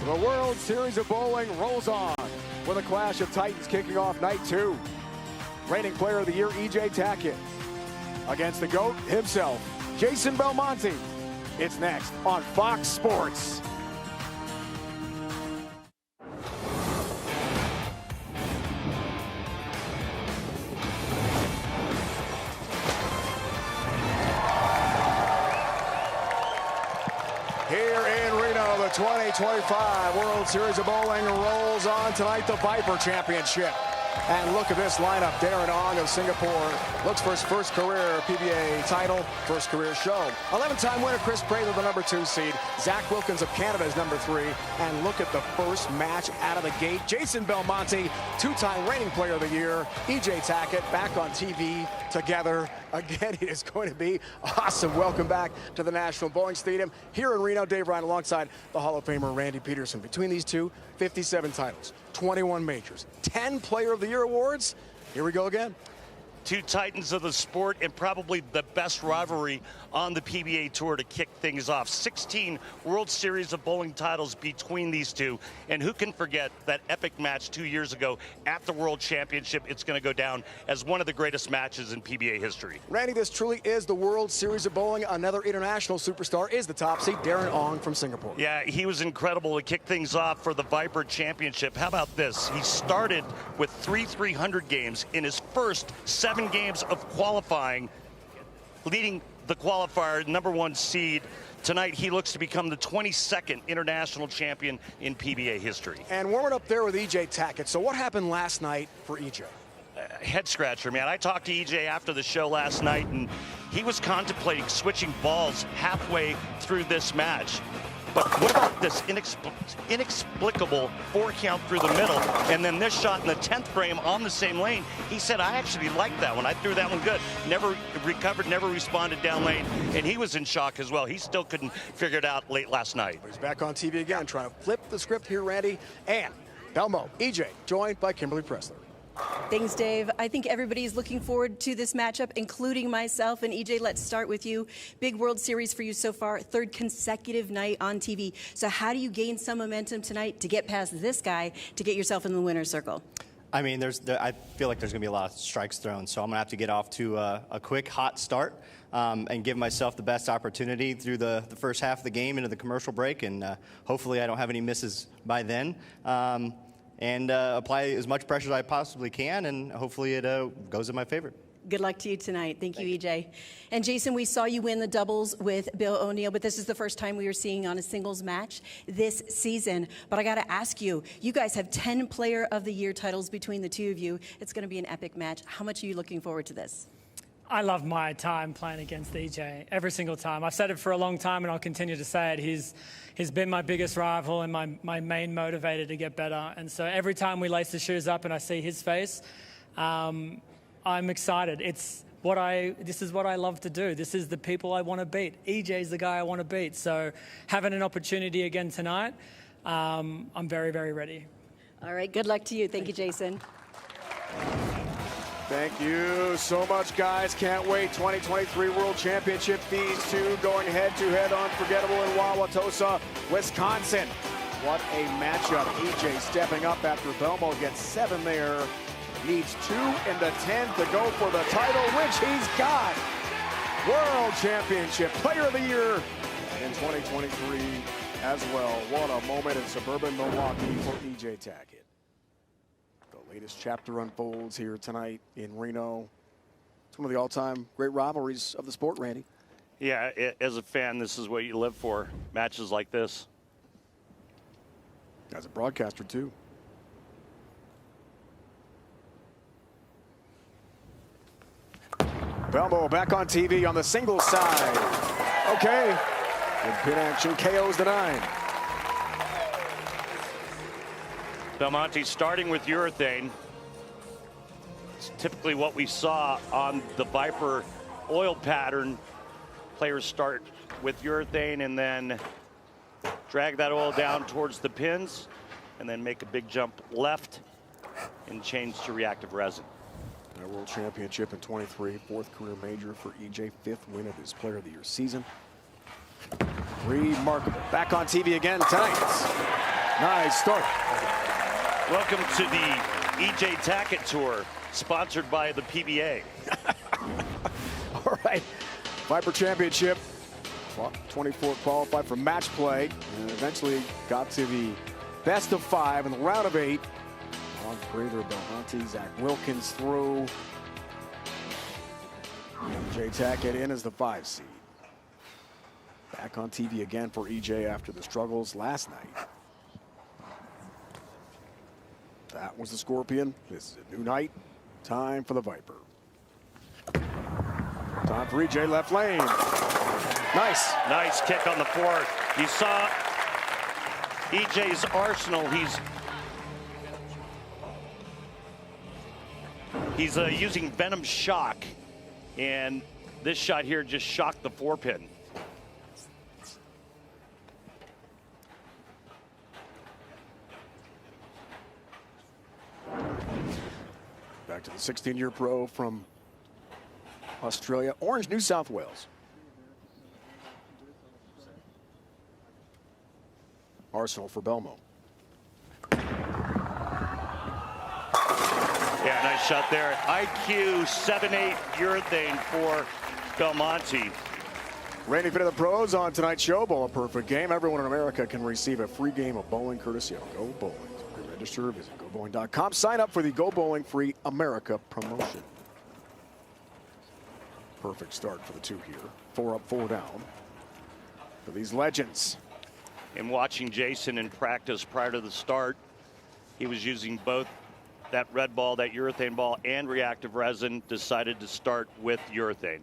The World Series of Bowling rolls on with a clash of titans kicking off night 2. Reigning Player of the Year, E.J. Tackett, against the GOAT himself, Jason Belmonte. It's next on Fox Sports. Here in Reno, the 2025 World Series of Bowling rolls on tonight, the Viper Championship. And look at this lineup. Darren of Singapore looks for his first career PBA title, first career show. 11-time winner Kris, the number 2 seed. Zach Wilkins of Canada is number 3. And look at the first match out of the gate. Jason Belmonte, 2-time reigning Player of the Year. E.J. Tackett back on TV together. Again, it is going to be awesome. Welcome back to the National Bowling Stadium here in Reno. Dave Ryan alongside the Hall of Famer Randy Pedersen. Between these two, 57 titles, 21 majors, 10 Player of the Year awards. Here we go again. Two titans of the sport and probably the best rivalry on the PBA Tour to kick things off. 16 World Series of Bowling titles between these two. And who can forget that epic match 2 years ago at the World Championship? It's going to go down as one of the greatest matches in PBA history. Randy, this truly is the World Series of Bowling. Another international superstar is the top seed, Darren Ong from Singapore. Yeah, he was incredible to kick things off for the Viper Championship. How about this? He started with 300 games in his first 7 games of qualifying, leading the qualifier, number 1 seed. Tonight, he looks to become the 22nd international champion in PBA history. And warming up there with E.J. Tackett. So what happened last night for E.J.? Head scratcher, man. I talked to E.J. after the show last night, and he was contemplating switching balls halfway through this match. But what about this inexplicable 4 count through the middle, and then this shot in the 10th frame on the same lane? He said, I actually liked that one. I threw that one good. Never recovered, never responded down lane, and he was in shock as well. He still couldn't figure it out late last night. He's back on TV again, trying to flip the script here, Randy. And Belmo, E.J., joined by Kimberly Pressler. Thanks, Dave. I think everybody's looking forward to this matchup, including myself. And EJ, let's start with you. Big World Series for you so far, 3rd consecutive night on TV. So how do you gain some momentum tonight to get past this guy to get yourself in the winner's circle? I mean, I feel like there's going to be a lot of strikes thrown, so I'm going to have to get off to a quick, hot start and give myself the best opportunity through the first half of the game into the commercial break, and hopefully I don't have any misses by then. And apply as much pressure as I possibly can, and hopefully it goes in my favor. Good luck to you tonight. Thank you, EJ. And Jason, we saw you win the doubles with Bill O'Neill, but this is the first time we are seeing on a singles match this season. But I got to ask you, you guys have 10 Player of the Year titles between the two of you. It's going to be an epic match. How much are you looking forward to this? I love my time playing against EJ, every single time. I've said it for a long time, and I'll continue to say it. He's been my biggest rival and my main motivator to get better. And so every time we lace the shoes up and I see his face, I'm excited. This is what I love to do. This is the people I want to beat. EJ's the guy I want to beat. So having an opportunity again tonight, I'm very, very ready. All right, good luck to you. Thank you, Jason. Thank you so much, guys. Can't wait. 2023 World Championship. These two going head-to-head, unforgettable in Wauwatosa, Wisconsin. What a matchup. EJ stepping up after Belmo gets 7 there. Needs 2 in the 10th to go for the title, which he's got. World Championship Player of the Year in 2023 as well. What a moment in suburban Milwaukee for EJ Tackett. Latest chapter unfolds here tonight in Reno. It's one of the all-time great rivalries of the sport, Randy. Yeah, as a fan, this is what you live for, matches like this. As a broadcaster, too. Belmo back on TV on the singles side. Okay. And pin action KOs the 9. Belmonte starting with urethane. It's typically what we saw on the Viper oil pattern. Players start with urethane and then drag that oil down towards the pins and then make a big jump left and change to reactive resin. A World Championship in 23, 4th career major for EJ, 5th win of his Player of the Year season. Remarkable. Back on TV again tonight. Nice start. Welcome to the EJ Tackett Tour, sponsored by the PBA. All right. Viper Championship. 24 qualified for match play and eventually got to the best of 5 in the round of 8. Prather, Belmonte, Zach Wilkins through. EJ Tackett in as the 5 seed. Back on TV again for EJ after the struggles last night. That was the Scorpion. This is a new night. Time for the Viper. Time for EJ, left lane. Nice. Nice kick on the floor. You saw EJ's arsenal. He's using Venom Shock, and this shot here just shocked the 4-pin. Back to the 16-year pro from Australia, Orange, New South Wales. Arsenal for Belmonte. Yeah, nice shot there. IQ 7-8 urethane for Belmonte. Randy for the pros on tonight's show. Bowl a perfect game. Everyone in America can receive a free game of bowling courtesy of Go Bowling. To register, visit GoBowling.com. Sign up for the Go Bowling Free America promotion. Perfect start for the two here. 4 up, 4 down for these legends. And watching Jason in practice prior to the start, he was using both that red ball, that urethane ball, and reactive resin. Decided to start with urethane.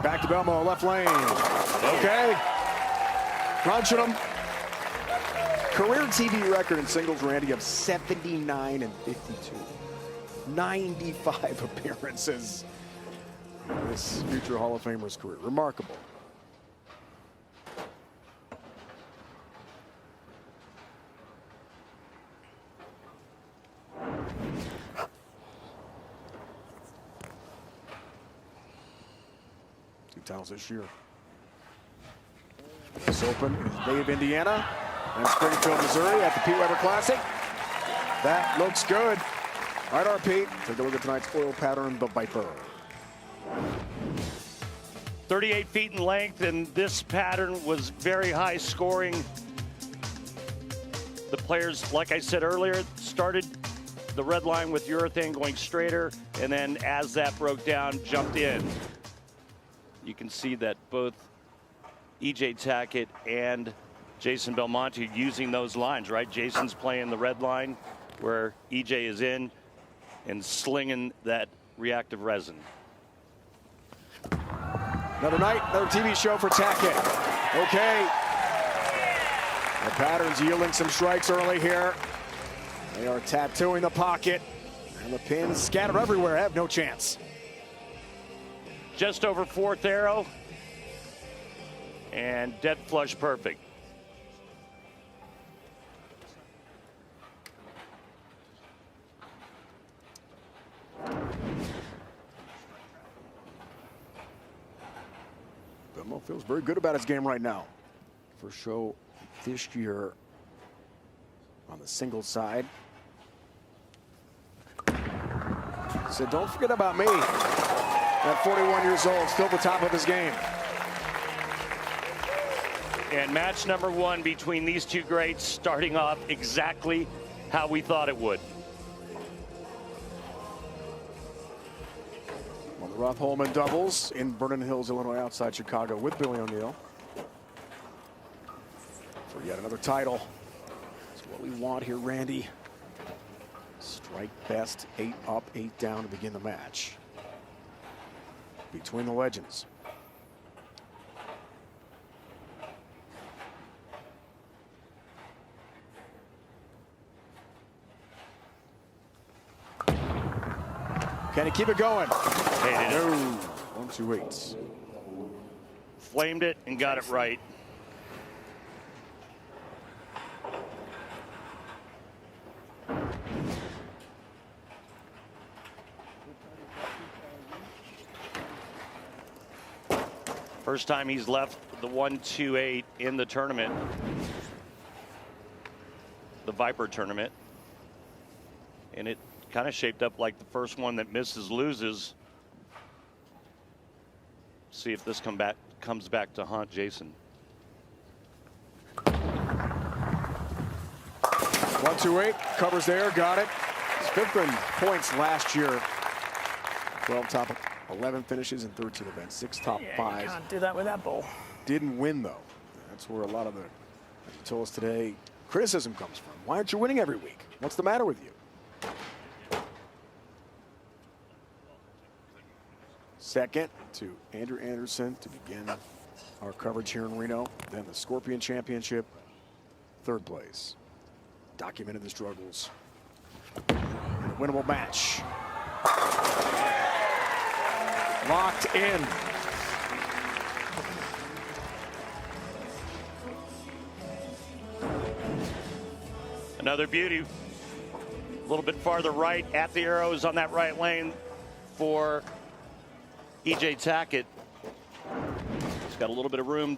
Back to Belmonte, left lane. Okay. Crunching him. Career TV record in singles, Randy, of 79 and 52. 95 appearances in this future Hall of Famer's career. Remarkable. Two titles this year. This open is Bay of Indiana and Springfield, Missouri at the Pete Weber Classic. That looks good. All right, our Pete, take a look at tonight's oil pattern, the Viper. 38 feet in length, and this pattern was very high scoring. The players, like I said earlier, started the red line with urethane going straighter, and then as that broke down, jumped in. You can see that both EJ Tackett and Jason Belmonte using those lines, right? Jason's playing the red line where EJ is in and slinging that reactive resin. Another night, another TV show for Tackett. Okay. The pattern's yielding some strikes early here. They are tattooing the pocket, and the pins scattered everywhere. Have no chance. Just over 4th arrow, and dead flush perfect. Belmonte feels very good about his game right now. First show this year on the singles side. Said, don't forget about me. At 41 years old, still the top of his game. And match number 1 between these two greats starting off exactly how we thought it would. Well, the Roth-Holman doubles in Vernon Hills, Illinois, outside Chicago with Billy O'Neill. For yet another title. That's what we want here, Randy. Strike best, 8 up, 8 down to begin the match. Between the legends. Can he keep it going? Hated it. No. 1-2-8. Flamed it and got it right. First time he's left the 1-2-8 in the tournament, the Viper tournament. And it kind of shaped up like the first one that misses loses. See if this comes back to haunt Jason. 1-2-8, covers there, got it. His fifth in points last year. 12 top 11 finishes in 13 events, 6 top 5. You can't do that with that ball. Didn't win, though. That's where a lot of the, as you told us today, criticism comes from. Why aren't you winning every week? What's the matter with you? Second to Andrew Anderson to begin our coverage here in Reno. Then the Scorpion Championship, third place. Documented the struggles. In a winnable match. Locked in. Another beauty. A little bit farther right at the arrows on that right lane for EJ Tackett. He's got a little bit of room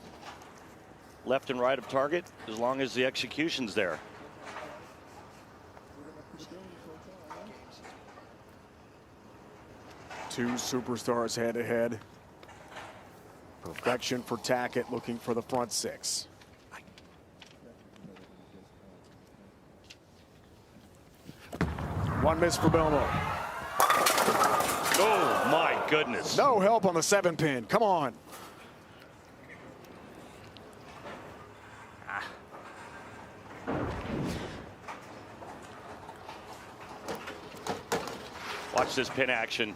left and right of target as long as the execution's there. Two superstars head to head. Perfection for Tackett, looking for the front six. One miss for Belmonte. Oh my goodness. No help on the 7-pin. Come on. Watch this pin action.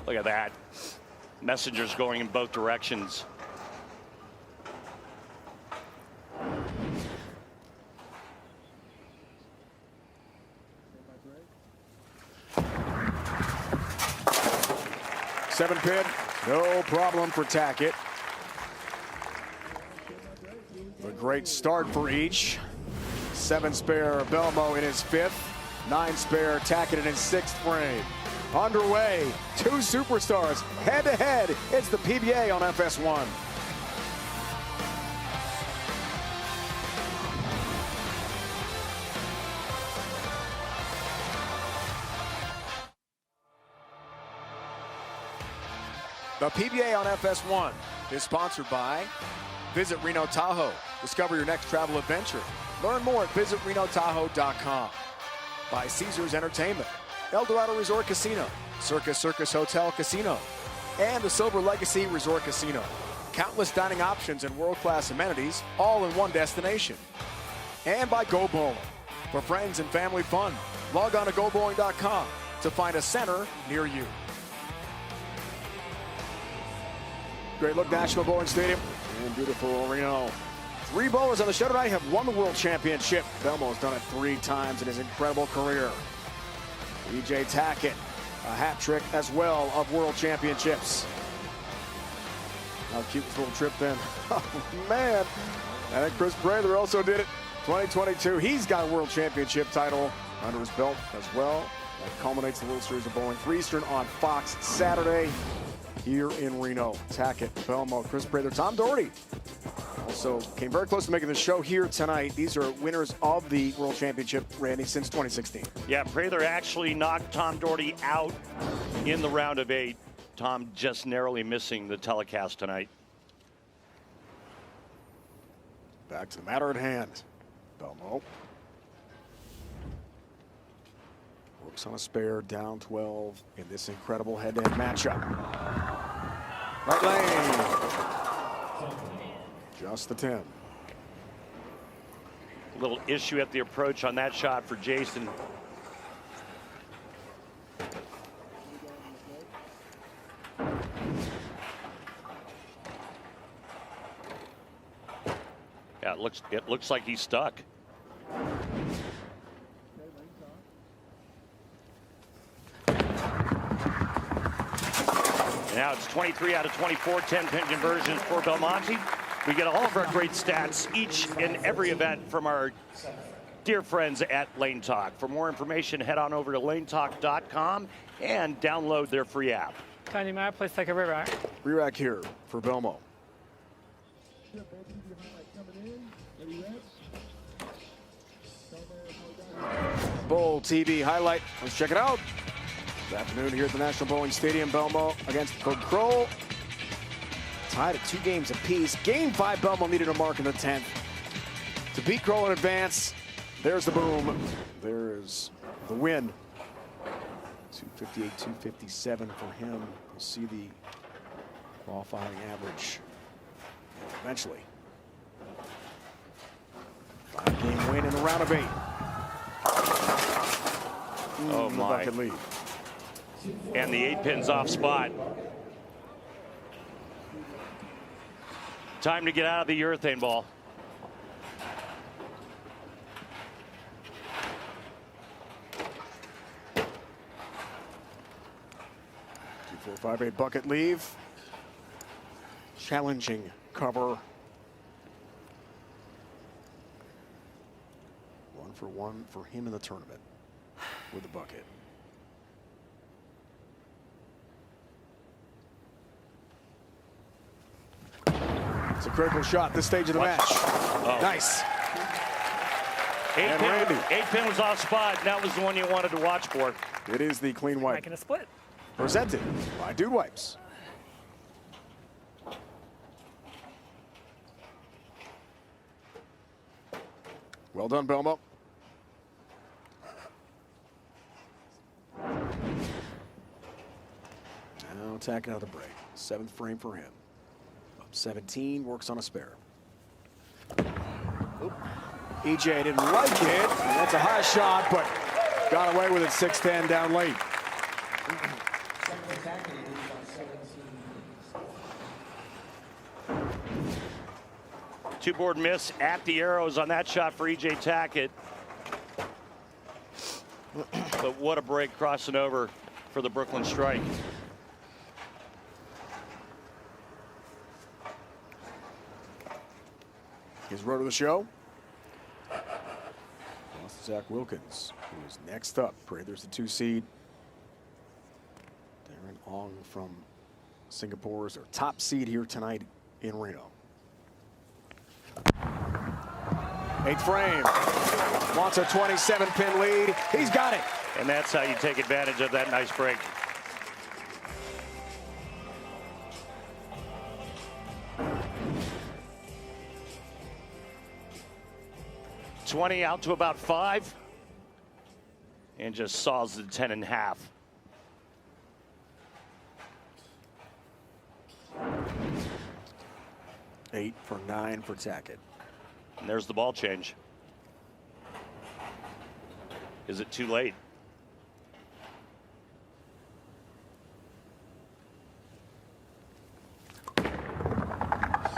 Look at that. Messengers going in both directions. Seven pin, no problem for Tackett. A great start for each. 7 spare Belmo in his 5th. 9 spare Tackett in his 6th frame. Underway, 2 superstars head to head. It's the PBA on FS1. The PBA on FS1 is sponsored by Visit Reno Tahoe. Discover your next travel adventure. Learn more at visitRenoTahoe.com. By Caesars Entertainment, El Dorado Resort Casino, Circus Hotel Casino, and the Silver Legacy Resort Casino. Countless dining options and world-class amenities, all in one destination. And by Go Bowling. For friends and family fun, log on to GoBowling.com to find a center near you. Great look, National Bowling Stadium in beautiful Reno. 3 bowlers on the show tonight have won the World Championship. Belmo's done it 3 times in his incredible career. EJ Tackett, a hat trick as well of World Championships. How cute this little trip then. Oh, man. I think Kris Prather also did it. 2022, he's got a World Championship title under his belt as well. That culminates the World Series of Bowling. 3 Eastern on Fox Saturday here in Reno. Tackett, Belmo, Kris Prather, Tom Doherty also came very close to making the show here tonight. These are winners of the World Championship, Randy, since 2016. Yeah, Prather actually knocked Tom Doherty out in the round of 8. Tom just narrowly missing the telecast tonight. Back to the matter at hand. Belmo works on a spare, down 12 in this incredible head-to-head matchup. Right lane. Just the 10. Little issue at the approach on that shot for Jason. Yeah, it looks like he's stuck. Now it's 23 out of 24 10-pin conversions for Belmonte. We get all of our great stats each and every event from our dear friends at Lane Talk. For more information, head on over to lanetalk.com and download their free app. Tony, may I please take a re-rack? Re-rack here for Belmo. Bowl TV highlight. Let's check it out. This afternoon here at the National Bowling Stadium, Belmo against Kroll. Tied at 2 games apiece. Game 5, Belmo needed a mark in the 10th to beat Kroll in advance. There's the boom. There is the win. 258, 257 for him. We'll see the qualifying average eventually. 5-game win in the round of 8. Oh my. Bucket lead. And the 8 pins off spot. Time to get out of the urethane ball. 2-4-5-8 bucket leave. Challenging cover. 1-for-1 for him in the tournament with the bucket. It's a critical shot this stage of the match. Oh. Nice. 8 pin was off spot. That was the one you wanted to watch for. It is the clean wipe. Making a split. Presented by Dude Wipes. Well done, Belmo. Now Tackett out of the break. 7th frame for him. Up 17, works on a spare. Oop. EJ didn't like it. That's a high shot, but got away with it. 6-10 down late. Two-board miss at the arrows on that shot for EJ Tackett. But what a break crossing over for the Brooklyn strike. His road to the show. Zach Wilkins, who is next up. Prather's the 2 seed. Darren Ong from Singapore is our top seed here tonight in Reno. 8th frame. Wants a 27-pin lead. He's got it. And that's how you take advantage of that nice break. $20 out to about 5. And just saws the 10.5. Eight for 9 for Tackett. And there's the ball change. Is it too late?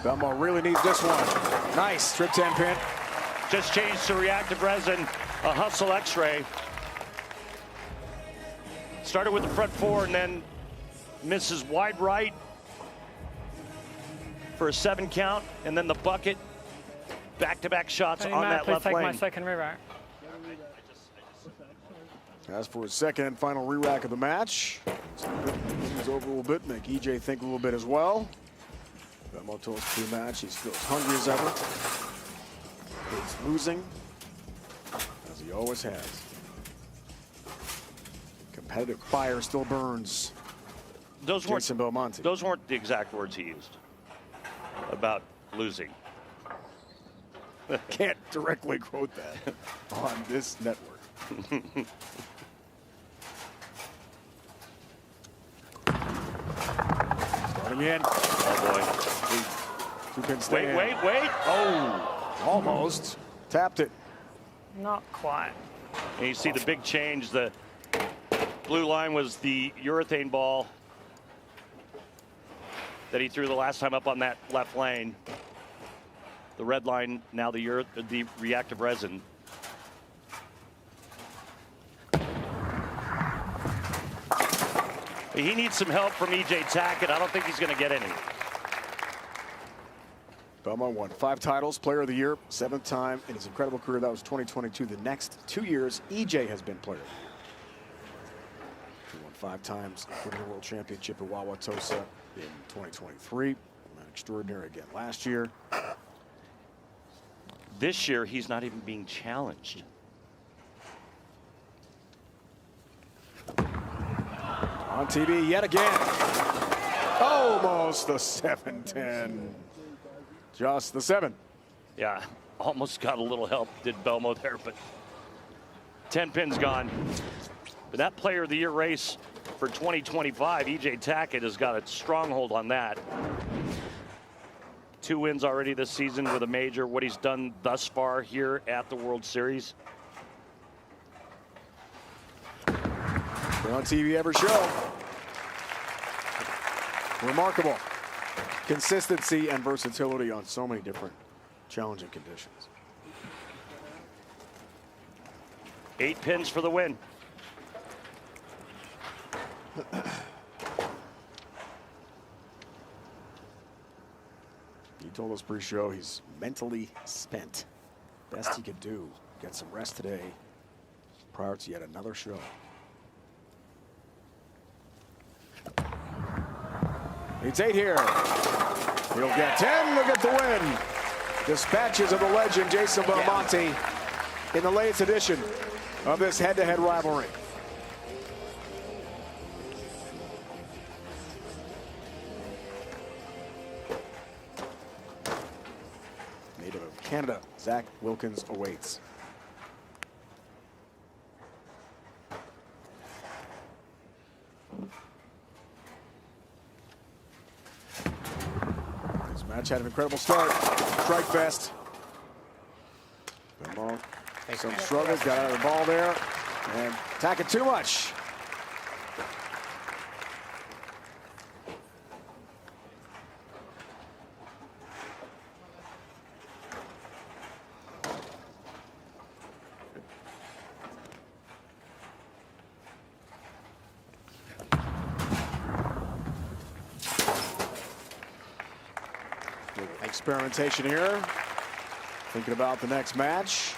Belmo really needs this one. Nice strip 10 pin. Just changed to reactive resin, a Hustle X-ray. Started with the front 4 and then misses wide right for a 7 count, and then the bucket. Back-to-back shots on that left take lane. my second re-rack. As for his second and final re-rack of the match, he's over a little bit, make EJ think a little bit as well. Belmo told us pre-match, he's still as hungry as ever. He's losing, as he always has. Competitive fire still burns. Those Belmonte. Those weren't the exact words he used about losing. Can't directly quote that on this network. Starting in. Oh boy. 2 pin stand. Wait. Oh, almost. Tapped it. Not quite. And you see the big change. The blue line was the urethane ball that he threw the last time up on that left lane. The red line, now the reactive resin. He needs some help from EJ Tackett. I don't think he's going to get any. Belmo won 5 titles, Player of the Year, 7th time in his incredible career. That was 2022. The next 2 years, EJ has been Player of the Year. He won 5 times winning the World Championship at Wauwatosa in 2023. Extraordinary again last year. This year, he's not even being challenged. On TV yet again. Almost the 7-10. Just the 7. Yeah, almost got a little help, did Belmonte there, but 10 pins gone. But that Player of the Year race for 2025, EJ Tackett has got a stronghold on that. 2 wins already this season with a major, what he's done thus far here at the World Series. On TV every show. Remarkable consistency and versatility on so many different challenging conditions. 8 pins for the win. He told us pre-show he's mentally spent. Best he could do, get some rest today prior to yet another show. It's 8 here. He'll get 10, he'll get the win. Dispatches of the legend, Jason Belmonte, in the latest edition of this head-to-head rivalry. Native of Canada, Zach Wilkins awaits. This match had an incredible start. Strike fest. Some struggles, got out of the ball there, and Tackett too much. Experimentation here. Thinking about the next match.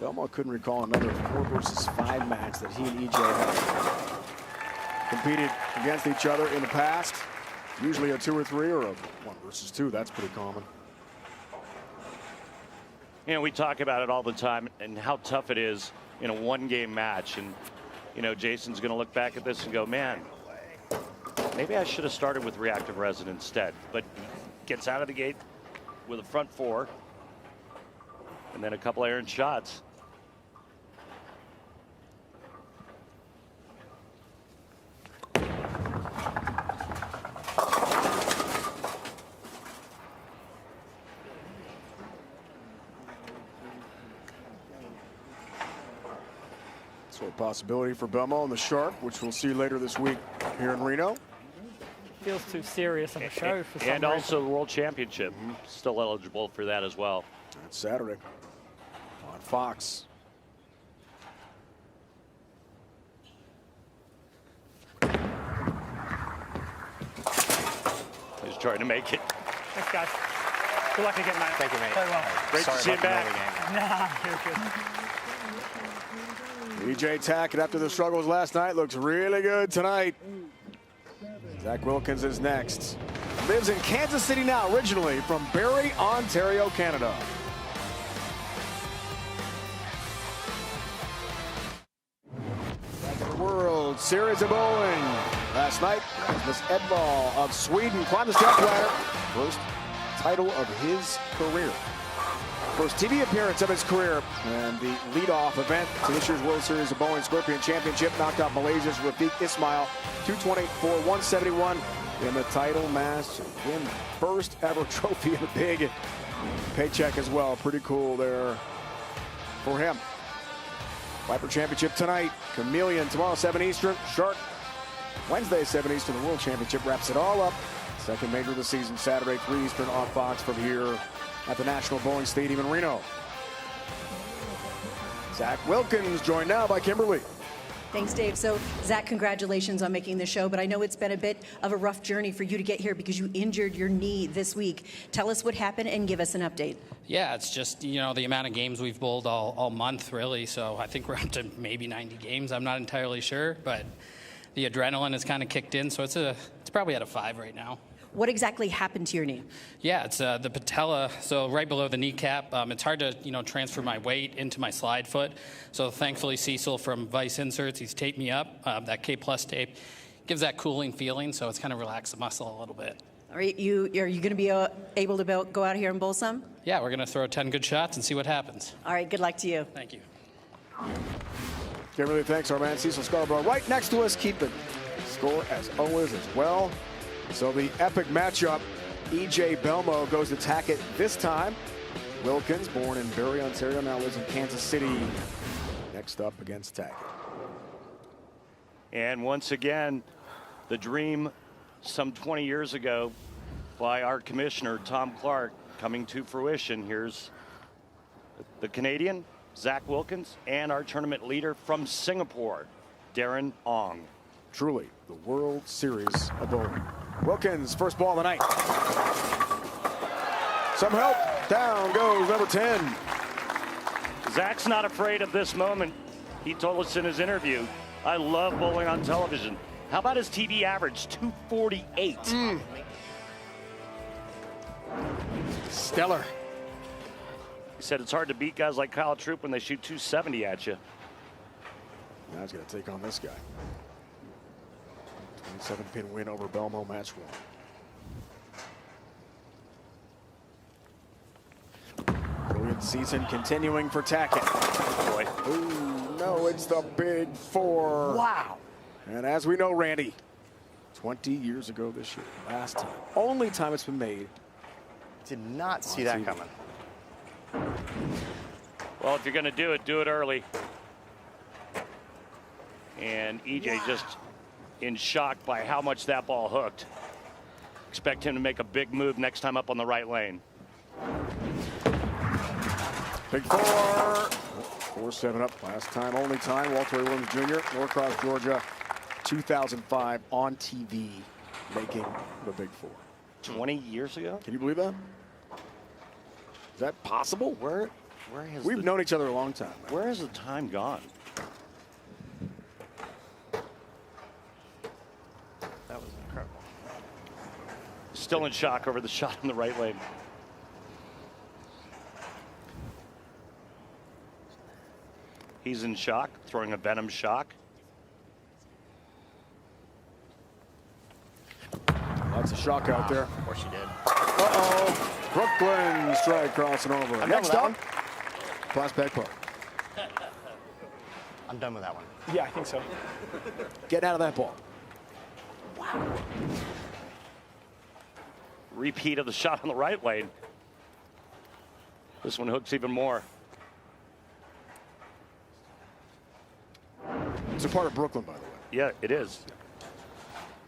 Belmonte couldn't recall another 4 versus 5 match that he and EJ have competed against each other in the past. Usually a 2 or 3 or a 1 versus 2. That's pretty common. You know, we talk about it all the time and how tough it is in a 1-game match. And, you know, Jason's going to look back at this and go, man, maybe I should have started with reactive resin instead. But he gets out of the gate with a front 4 and then a couple errant shots. So a possibility for Belmonte and the Shark, which we'll see later this week here in Reno. Feels too serious of a show for some And reason. also the World Championship. Still eligible for that as well. That's Saturday on Fox. He's trying to make it. Thanks, guys. Good luck again, mate. Thank you, mate. Play well. Great to see you back. Nah, you're good. EJ Tackett, after the struggles last night, looks really good tonight. Zach Wilkins is next. Lives in Kansas City now, originally from Barrie, Ontario, Canada. Back to the World Series of Bowling. Last night, Rasmus Edvall of Sweden climbed the stepladder. First title of his career. First TV appearance of his career, and the leadoff event to this year's World Series of Bowling Scorpion Championship knocked out Malaysia's Rafiq Ismail 224-171 in the title match. Win first ever trophy and a big paycheck as well. Pretty cool there for him. Viper Championship tonight. Chameleon tomorrow 7 Eastern. Shark Wednesday 7 Eastern. The World Championship wraps it all up. Second major of the season Saturday 3 Eastern on Fox from here at the National Bowling Stadium in Reno. Zach Wilkins joined now by Kimberly. Thanks, Dave. So, Zach, congratulations on making the show, but I know it's been a bit of a rough journey for you to get here because you injured your knee this week. Tell us what happened and give us an update. Yeah, it's just, you know, the amount of games we've bowled all month, really. So I think we're up to maybe 90 games. I'm not entirely sure, but the adrenaline has kind of kicked in, so it's probably at a 5 right now. What exactly happened to your knee? Yeah, it's the patella, so right below the kneecap. It's hard to, transfer my weight into my slide foot. So thankfully, Cecil from Vice Inserts, he's taped me up. That K+ tape gives that cooling feeling, so it's kind of relaxed the muscle a little bit. Are you going to be able to go out here and bowl some? Yeah, we're going to throw 10 good shots and see what happens. All right, good luck to you. Thank you. Kimberly, thanks, our man Cecil Scarborough. Right next to us, keeping score as always as well. So the epic matchup, EJ Belmo goes to Tackett this time. Wilkins, born in Barrie, Ontario, now lives in Kansas City. Next up against Tackett. And once again, the dream some 20 years ago by our commissioner, Tom Clark, coming to fruition. Here's the Canadian, Zach Wilkins, and our tournament leader from Singapore, Darren Ong. Truly, the World Series of bowling. Wilkins, first ball of the night. Some help. Down goes number 10. Zach's not afraid of this moment. He told us in his interview, I love bowling on television. How about his TV average, 248? Stellar. He said it's hard to beat guys like Kyle Troop when they shoot 270 at you. Now he's going to take on this guy. 27-pin win over Belmo, match 1. Brilliant season continuing for Tackett. Boy. Ooh, no, it's the big 4. Wow. And as we know, Randy, 20 years ago this year, last time, only time it's been made. Did not see that coming. Well, if you're going to do it early. And EJ just in shock by how much that ball hooked. Expect him to make a big move next time up on the right lane. Big 4. 4-7 up. Last time, only time. Walter A. Williams Jr., Norcross, Georgia, 2005 on TV, making the big 4. 20 years ago? Can you believe that? Is that possible? Where has We've known each other a long time. Where has the time gone? That was incredible. Still in shock over the shot in the right lane. He's in shock, throwing a venom shock. Lots of shock out there. Of course you did. Uh-oh. Brooklyn strike crossing over. Next up, Prospect Park. I'm done with that one. Yeah, I think so. Get out of that ball. Repeat of the shot on the right lane. This one hooks even more. It's a part of Brooklyn, by the way. Yeah, it is.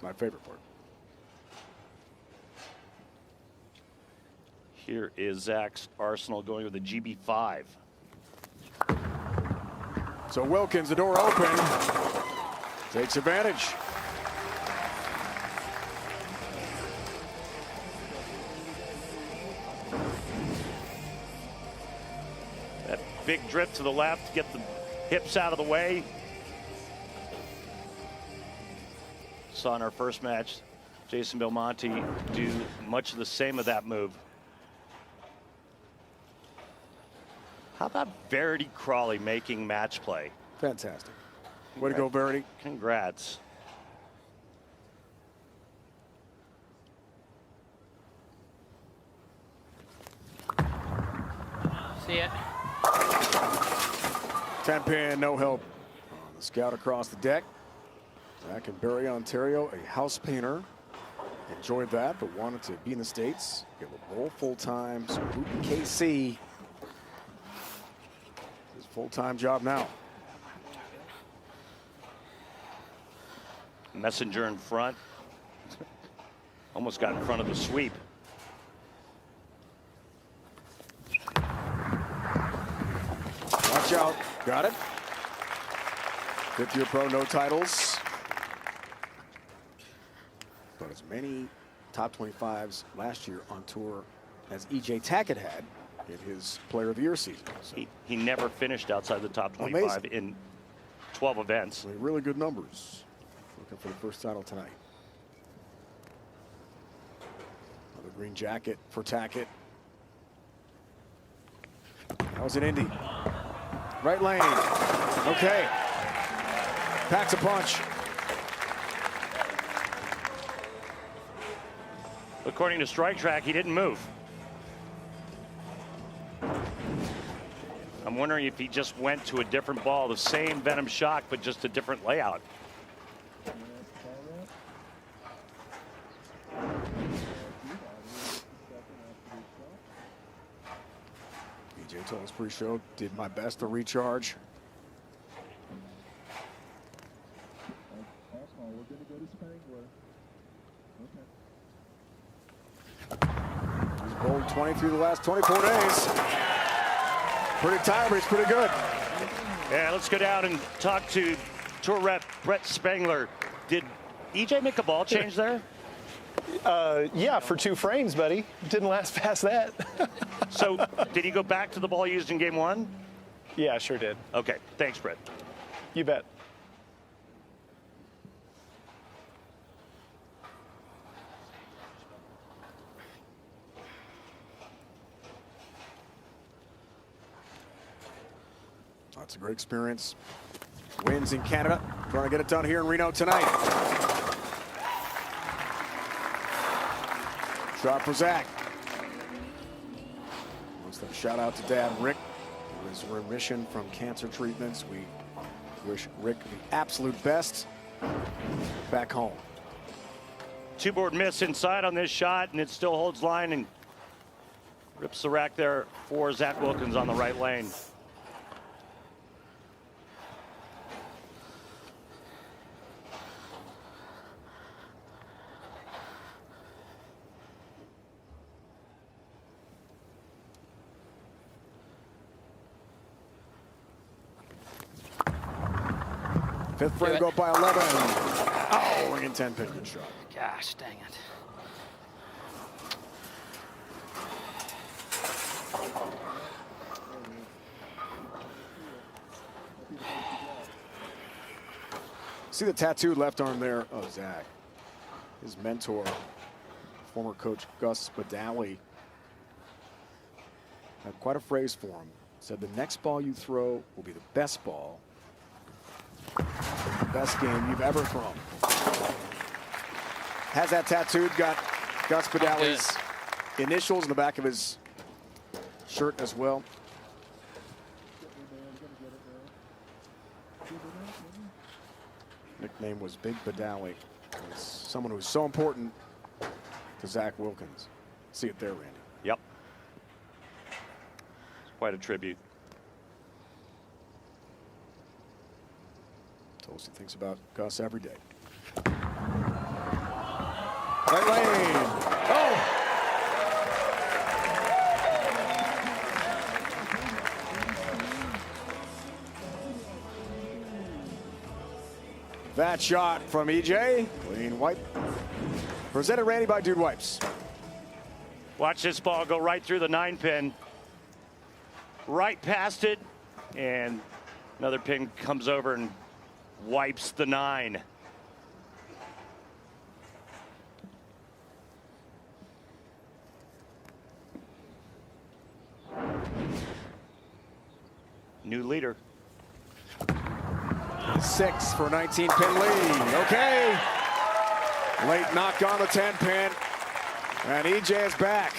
My favorite part. Here is Zach's arsenal going with a GB5. So Wilkins, the door open, takes advantage. That big drip to the left, get the hips out of the way. Saw in our first match, Jason Belmonte do much of the same of that move. How about Verity Crawley making match play? Fantastic. Way to go, Verity. Congrats. See it. 10-pin, no help. The scout across the deck. Back in Barrie, Ontario, a house painter. Enjoyed that, but wanted to be in the States. Get a bowl full-time. So boot in KC. His full-time job now. Messenger in front. Almost got in front of the sweep. Watch out. Got it. Fifth-year pro, no titles. But as many top 25s last year on tour as E.J. Tackett had in his Player of the Year season. So He never finished outside the top 25 amazing. in 12 events. Really good numbers. Looking for the first title tonight. Another green jacket for Tackett. That was an Indy. Right lane. Okay. Packs a punch. According to Strike Track, he didn't move. I'm wondering if he just went to a different ball, the same Venom Shock, but just a different layout. EJ told us pre-show, did my best to recharge. He's bowled 20 through the last 24 days. Pretty tired, but he's pretty good. Yeah, let's go down and talk to tour rep Brett Spangler. Did EJ make a ball change there? Yeah, for 2 frames, buddy. Didn't last past that. So did he go back to the ball used in game 1? Yeah, sure did. Okay, thanks, Brett. You bet. That's a great experience. Wins in Canada. Trying to get it done here in Reno tonight. Shot for Zach. Wants to shout out to Dad Rick, who is in remission from cancer treatments. We wish Rick the absolute best back home. 2-board miss inside on this shot, and it still holds line and rips the rack there for Zach Wilkins on the right lane. Fifth frame go by 11. Oh, ring and 10 pin, good shot. Gosh, dang it. See the tattooed left arm there of Zach. His mentor, former coach Gus Badali, had quite a phrase for him. Said the next ball you throw will be the best ball, the best game you've ever thrown. Has that tattooed, got Gus Badali's initials in the back of his shirt as well. Nickname was Big Badali. It's someone who was so important to Zach Wilkins. See it there, Randy. Yep. It's quite a tribute. Tulsi thinks about Gus every day. Right lane. Oh! That shot from EJ. Clean wipe. Presented, Randy, by Dude Wipes. Watch this ball go right through the 9-pin. Right past it. And another pin comes over and wipes the 9. New leader. 6 for a 19-pin lead. Okay. Late knock on the 10-pin. And EJ is back.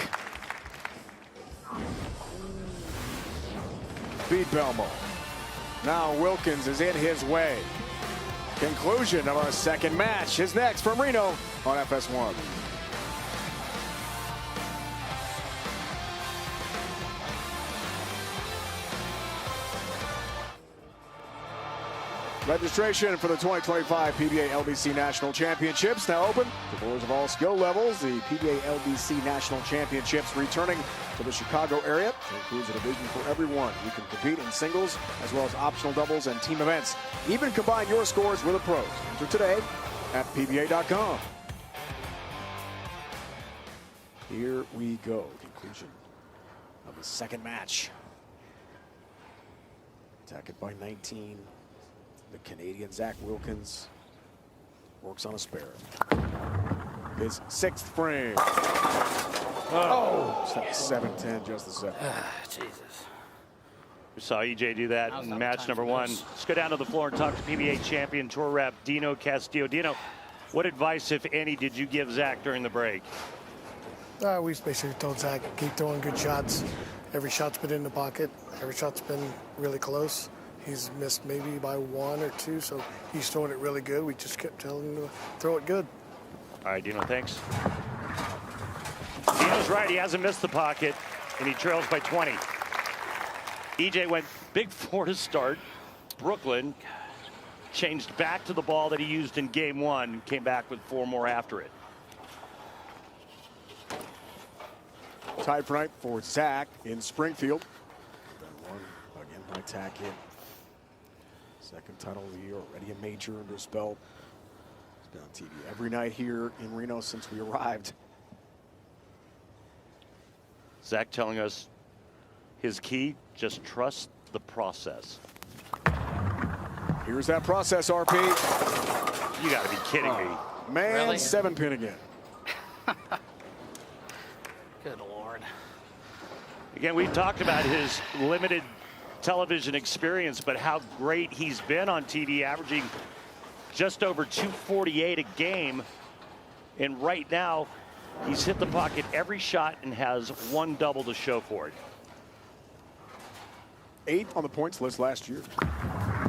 Beat Belmonte. Now Wilkins is in his way. Conclusion of our second match is next from Reno on FS1. Registration for the 2025 PBA LBC National Championships now open to boys of all skill levels. The PBA LBC National Championships returning to the Chicago area. It includes a division for everyone. You can compete in singles as well as optional doubles and team events. Even combine your scores with the pros. Enter today at PBA.com. Here we go. Conclusion of the second match. Tackett by 19. The Canadian Zach Wilkins works on a spare. His sixth frame. Oh, 7-10 just a second. Jesus. We saw EJ do that in match number one. Let's go down to the floor and talk to PBA champion tour rep Dino Castillo. Dino, what advice, if any, did you give Zach during the break? We basically told Zach, keep throwing good shots. Every shot's been in the pocket. Every shot's been really close. He's missed maybe by 1 or 2, so he's throwing it really good. We just kept telling him to throw it good. All right, Dino, thanks. Dino's right. He hasn't missed the pocket, and he trails by 20. EJ went big 4 to start. Brooklyn changed back to the ball that he used in game 1, came back with 4 more after it. Tied for night for Zach in Springfield. One again by Tackett. Second title of the year, already a major under his belt. He's been on TV every night here in Reno since we arrived. Zach telling us his key, just trust the process. Here's that process, RP. You got to be kidding me. Man, Really? 7-pin again. Good Lord. Again, we talked about his limited television experience, but how great he's been on TV, averaging just over 248 a game. And right now, he's hit the pocket every shot and has 1 double to show for it. 8th on the points list last year.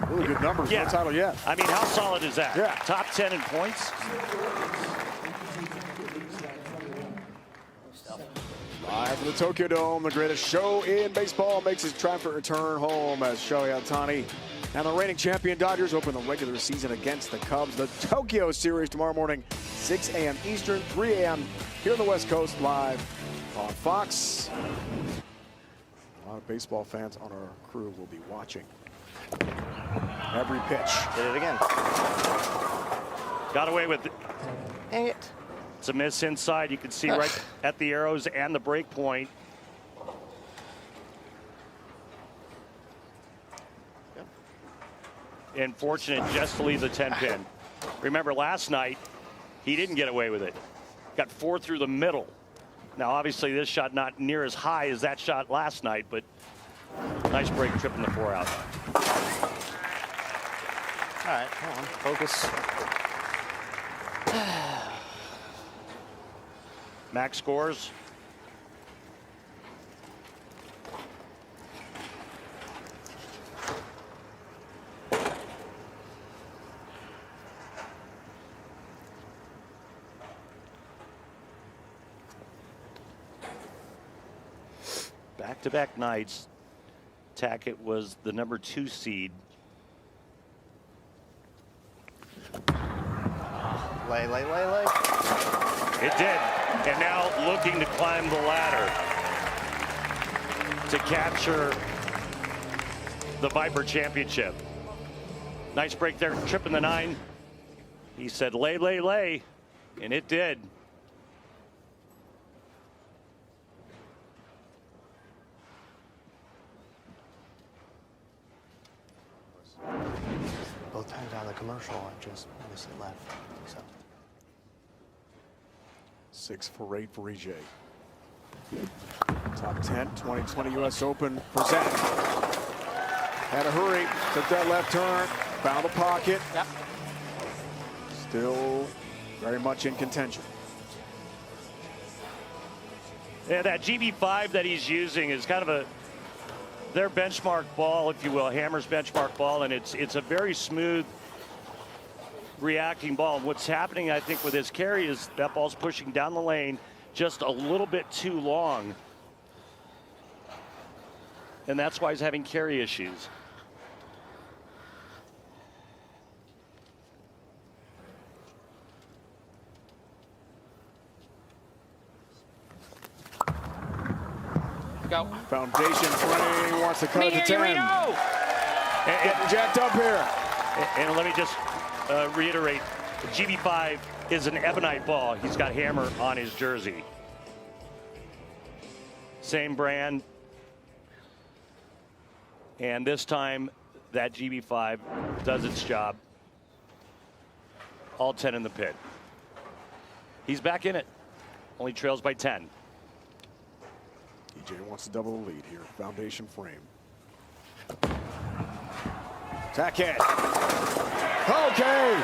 Really good numbers. Yeah. No title yet. I mean, how solid is that? Yeah. Top 10 in points. Live from the Tokyo Dome, the greatest show in baseball makes his triumphant return home as Shohei Ohtani and the reigning champion Dodgers open the regular season against the Cubs. The Tokyo Series tomorrow morning, 6 a.m. Eastern, 3 a.m. here on the West Coast, live on Fox. A lot of baseball fans on our crew will be watching every pitch. Did it again. Got away with it. Dang it. It's a miss inside. You can see right at the arrows and the break point. And fortunate just to leave the 10-pin. Remember last night, he didn't get away with it. Got 4 through the middle. Now, obviously, this shot not near as high as that shot last night, but nice break tripping the 4 out. All right, hold on. Focus. Max scores. Back-to-back nights, Tackett was the number 2 seed. Lay. It did. And now looking to climb the ladder to capture the Viper Championship. Nice break there, tripping the 9. He said lay, and it did. Both times out of the commercial, I just missed it left. So. 6 for 8 for EJ. Top 10, 2020 U.S. Open for Zach. Had to hurry, took that left turn, found the pocket. Yep. Still very much in contention. Yeah, that GB5 that he's using is kind of their benchmark ball, if you will, Hammer's benchmark ball, and it's a very smooth reacting ball. And what's happening, I think, with his carry is that ball's pushing down the lane just a little bit too long. And that's why he's having carry issues. Go. Foundation frame wants to cut Me it to here, 10. Reno! Getting jacked up here. And let me just reiterate, the GB5 is an ebonite ball. He's got hammer on his jersey. Same brand. And this time, that GB5 does its job. All 10 in the pit. He's back in it. Only trails by 10. EJ wants to double the lead here. Foundation frame. Tackett. Okay.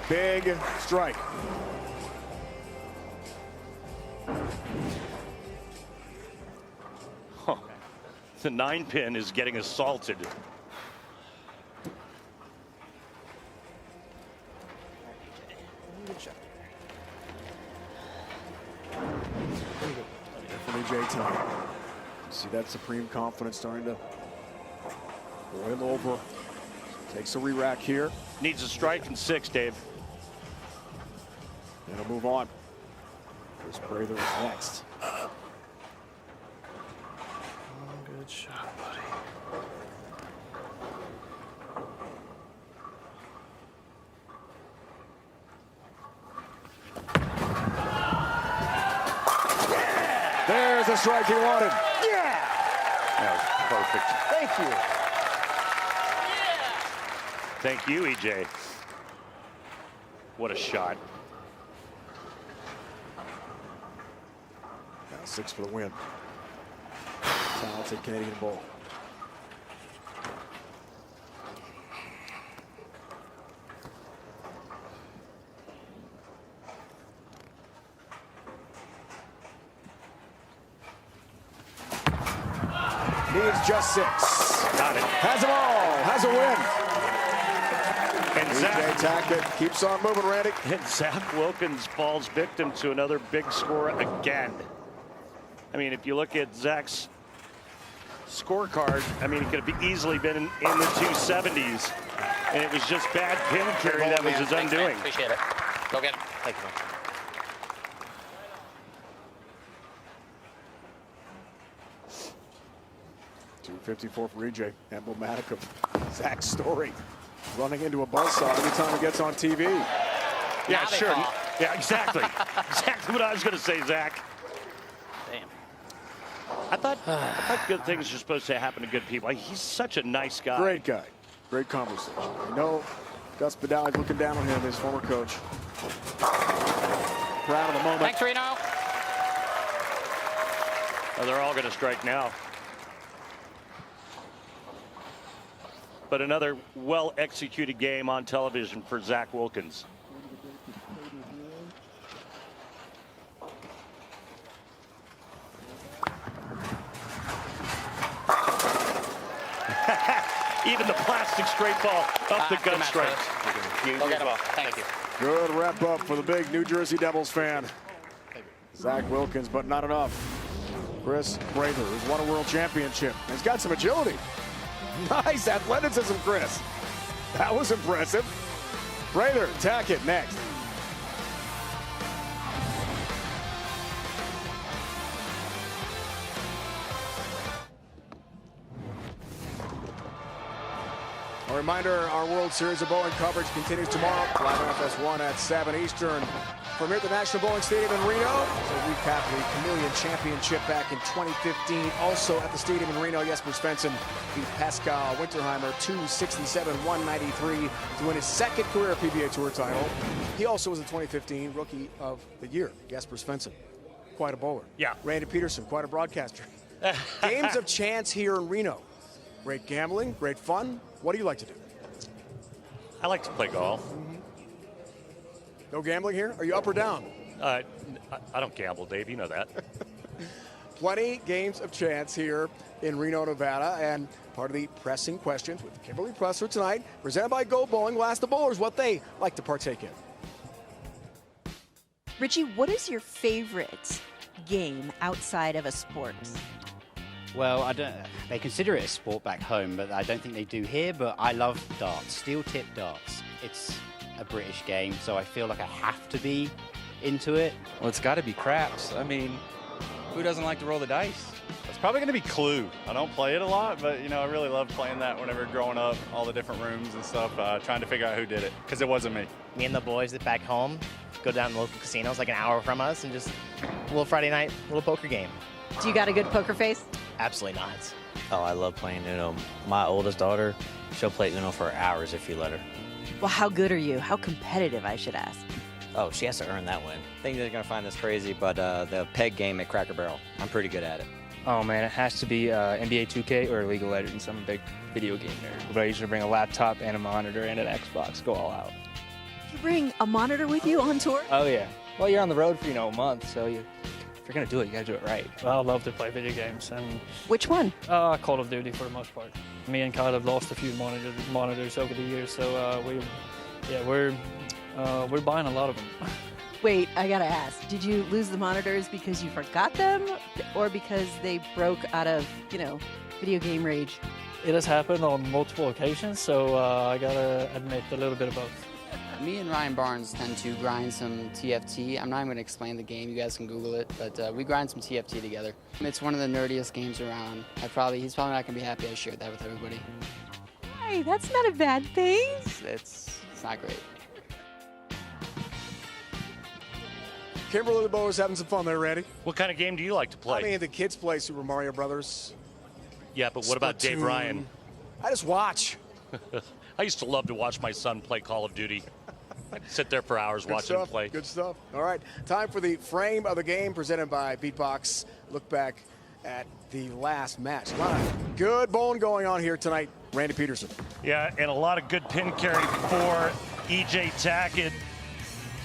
Big strike. Huh. The 9-pin is getting assaulted. From EJ tonight. See that supreme confidence starting to boil over. Takes a re-rack here. Needs a strike in 6, Dave. And he'll move on. Kris Prather is next. Good shot, buddy. There's the strike he wanted. Yeah! That was perfect. Thank you. Thank you, EJ. What a shot. Now 6 for the win. Talented Canadian bull. Needs just 6. Got it. Has them all. Has a win. And EJ Tackett keeps on moving, Randy. And Zach Wilkins falls victim to another big score again. I mean, if you look at Zach's scorecard, I mean, it could have easily been in the 270s. And it was just bad pin carry that was his undoing. Appreciate it. Go get it. Thank you, man. 254 for EJ, emblematic of Zach's story. Running into a buzzsaw every time he gets on TV. Yeah, Now they sure. fall. Yeah, exactly. Exactly what I was going to say, Zach. Damn. I thought good things are supposed to happen to good people. He's such a nice guy. Great guy. Great conversation. You know, Gus Pedali's looking down on him, his former coach. Proud of the moment. Thanks, Reno. Oh, they're all going to strike now. But another well-executed game on television for Zach Wilkins. Even the plastic straight ball up the gun strike. Go get him. Thank you. Good wrap up for the big New Jersey Devils fan. Zach Wilkins, but not enough. Kris Prather, who's won a world championship. He's got some agility. Nice athleticism, Kris. That was impressive. Prather, Tackett next. A reminder, our World Series of Bowling coverage continues tomorrow. Live on FS1 at 7 Eastern. From here at the National Bowling Stadium in Reno. So recap the Chameleon Championship back in 2015. Also at the stadium in Reno, Jesper Svensson beat Pascal Winterheimer 267-193 to win his second career PBA Tour title. He also was the 2015 Rookie of the Year, Jesper Svensson. Quite a bowler. Yeah. Randy Pedersen, quite a broadcaster. Games of chance here in Reno. Great gambling, great fun. What do you like to do? I like to play golf. No gambling here? Are you up or down? I don't gamble, Dave. You know that. Plenty games of chance here in Reno, Nevada, and part of the pressing questions with Kimberly Pressler tonight, presented by Go Bowling, will ask the bowlers what they like to partake in. Richie, what is your favorite game outside of a sport? Well, they consider it a sport back home, but I don't think they do here. But I love darts, steel tip darts. It's a British game, so I feel like I have to be into it. Well, it's got to be craps. I mean, who doesn't like to roll the dice? It's probably going to be Clue. I don't play it a lot, but, you know, I really loved playing that whenever growing up, all the different rooms and stuff, trying to figure out who did it, because it wasn't me. Me and the boys that back home go down to local casinos like an hour from us and just a little Friday night, little poker game. Do you got a good poker face? Absolutely not. Oh, I love playing Uno. My oldest daughter, she'll play Uno for hours if you let her. Well, how good are you? How competitive, I should ask. Oh, she has to earn that win. I think they're going to find this crazy, but the peg game at Cracker Barrel, I'm pretty good at it. Oh man, it has to be NBA 2K or League of Legends. I'm a big video game nerd. But I usually bring a laptop and a monitor and an Xbox, go all out. You bring a monitor with you on tour? Oh yeah. Well, you're on the road for, a month, so if you're going to do it, you got to do it right. I love to play video games. And Which one? Call of Duty for the most part. Me and Kyle have lost a few monitors over the years, so we're buying a lot of them. Wait, I gotta ask. Did you lose the monitors because you forgot them or because they broke out of, video game rage? It has happened on multiple occasions, so I gotta admit a little bit of both. Me and Ryan Barnes tend to grind some TFT. I'm not even going to explain the game. You guys can Google it. But we grind some TFT together. It's one of the nerdiest games around. He's probably not going to be happy I shared that with everybody. Hey, that's not a bad thing. It's not great. Kimberly, the boys having some fun there, Randy. What kind of game do you like to play? I mean, the kids play Super Mario Brothers. Yeah, but what about Dave Splatoon. Ryan? I just watch. I used to love to watch my son play Call of Duty. I'd sit there for hours watching him play. Good stuff. All right, time for the frame of the game presented by Beatbox. Look back at the last match. A lot of good bowling going on here tonight. Randy Pedersen. Yeah, and a lot of good pin carry for EJ Tackett.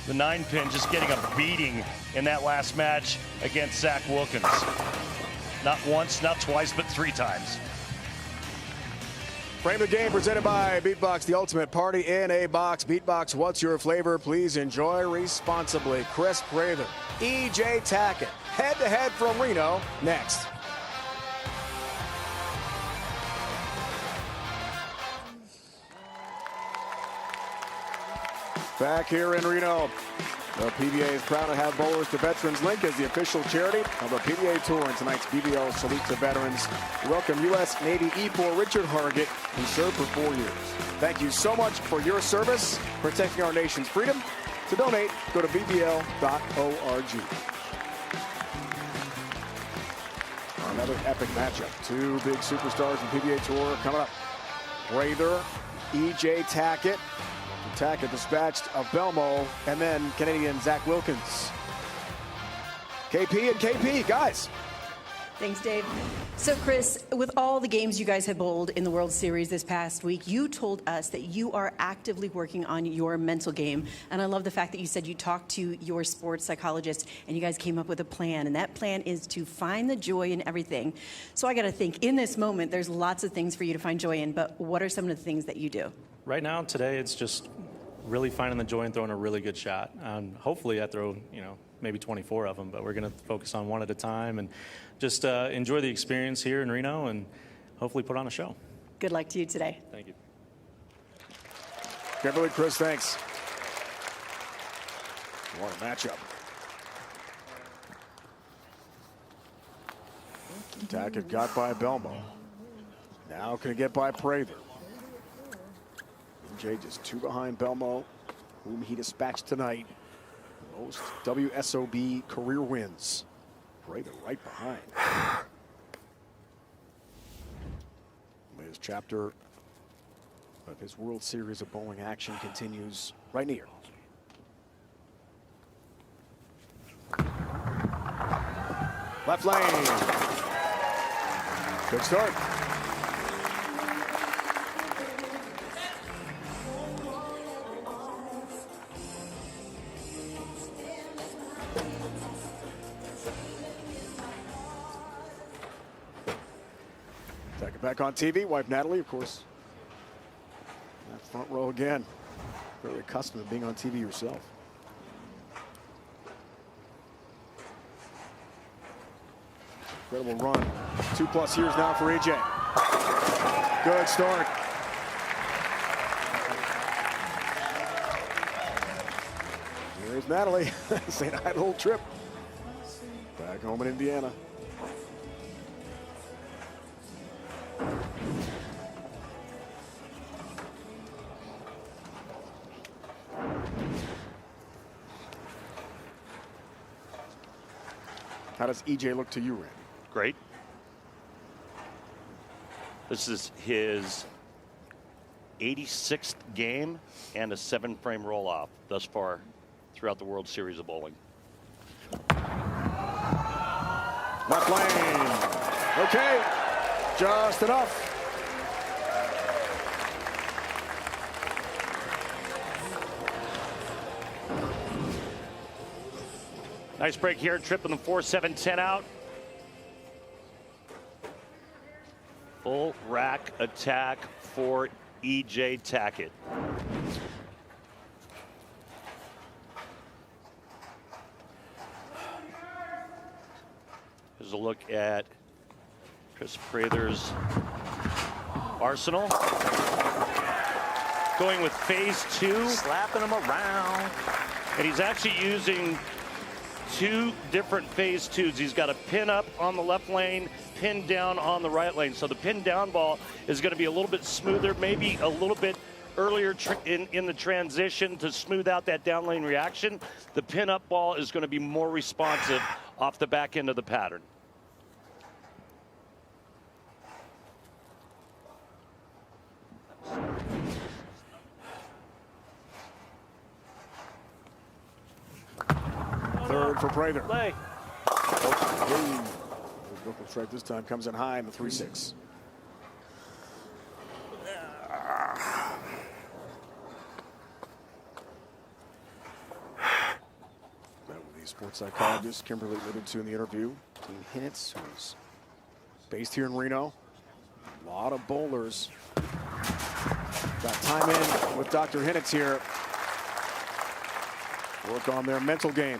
The 9-pin just getting a beating in that last match against Zach Wilkins. Not once, not twice, but 3 times. Frame of the game presented by Beatbox, the ultimate party in a box. Beatbox, what's your flavor? Please enjoy responsibly. Kris, Prather, EJ Tackett, head-to-head from Reno, next. Back here in Reno, the PBA is proud to have Bowlers to Veterans Link as the official charity of the PBA Tour in tonight's BBL Salute to Veterans. We welcome U.S. Navy E4 Richard Hargett, who served for 4 years. Thank you so much for your service, protecting our nation's freedom. To donate, go to bbl.org. Another epic matchup. 2 big superstars in PBA Tour coming up. Prather, EJ Tackett. Tackett dispatched of Belmonte, and then Canadian Zach Wilkins. KP and KP, guys. Thanks, Dave. So, Kris, with all the games you guys have bowled in the World Series this past week, you told us that you are actively working on your mental game. And I love the fact that you said you talked to your sports psychologist and you guys came up with a plan. And that plan is to find the joy in everything. So I got to think, in this moment, there's lots of things for you to find joy in. But what are some of the things that you do? Right now, today, it's just really finding the joy and throwing a really good shot. Hopefully I throw, maybe 24 of them, but we're going to focus on one at a time and just enjoy the experience here in Reno and hopefully put on a show. Good luck to you today. Thank you. Kimberly, Kris, thanks. What a matchup. Tackett got by Belmonte. Now can he get by Prather? EJ just 2 behind Belmonte, whom he dispatched tonight. Most WSOB career wins. Prather right behind. His chapter of his World Series of bowling action continues right near. Left lane. Good start. Tackett back on TV. Wife Natalie, of course. That front row again. Very accustomed to being on TV yourself. Incredible run. 2+ years now for EJ. Good start. Here's with Natalie. Saying I had a little trip back home in Indiana. How does EJ look to you, Randy? Great. This is his 86th game and a 7-frame roll-off thus far throughout the World Series of Bowling. Left lane. Okay. Just enough. Nice break here, tripping the 4-7-10 out. Full rack attack for EJ Tackett. Here's a look at Kris Prather's arsenal. Going with phase 2. Slapping him around. And he's actually using 2 different phase 2s. He's got a pin up on the left lane, pin down on the right lane. So the pin down ball is going to be a little bit smoother, maybe a little bit earlier in the transition to smooth out that down lane reaction. The pin up ball is going to be more responsive off the back end of the pattern. Third for Prather. Play. Wilkins strike this time comes in high in the 3-6. Met with the sports psychologist Kimberly alluded to in the interview. Team Hinitz, who's based here in Reno. A lot of bowlers. Got time in with Dr. Hinitz here. Work on their mental game.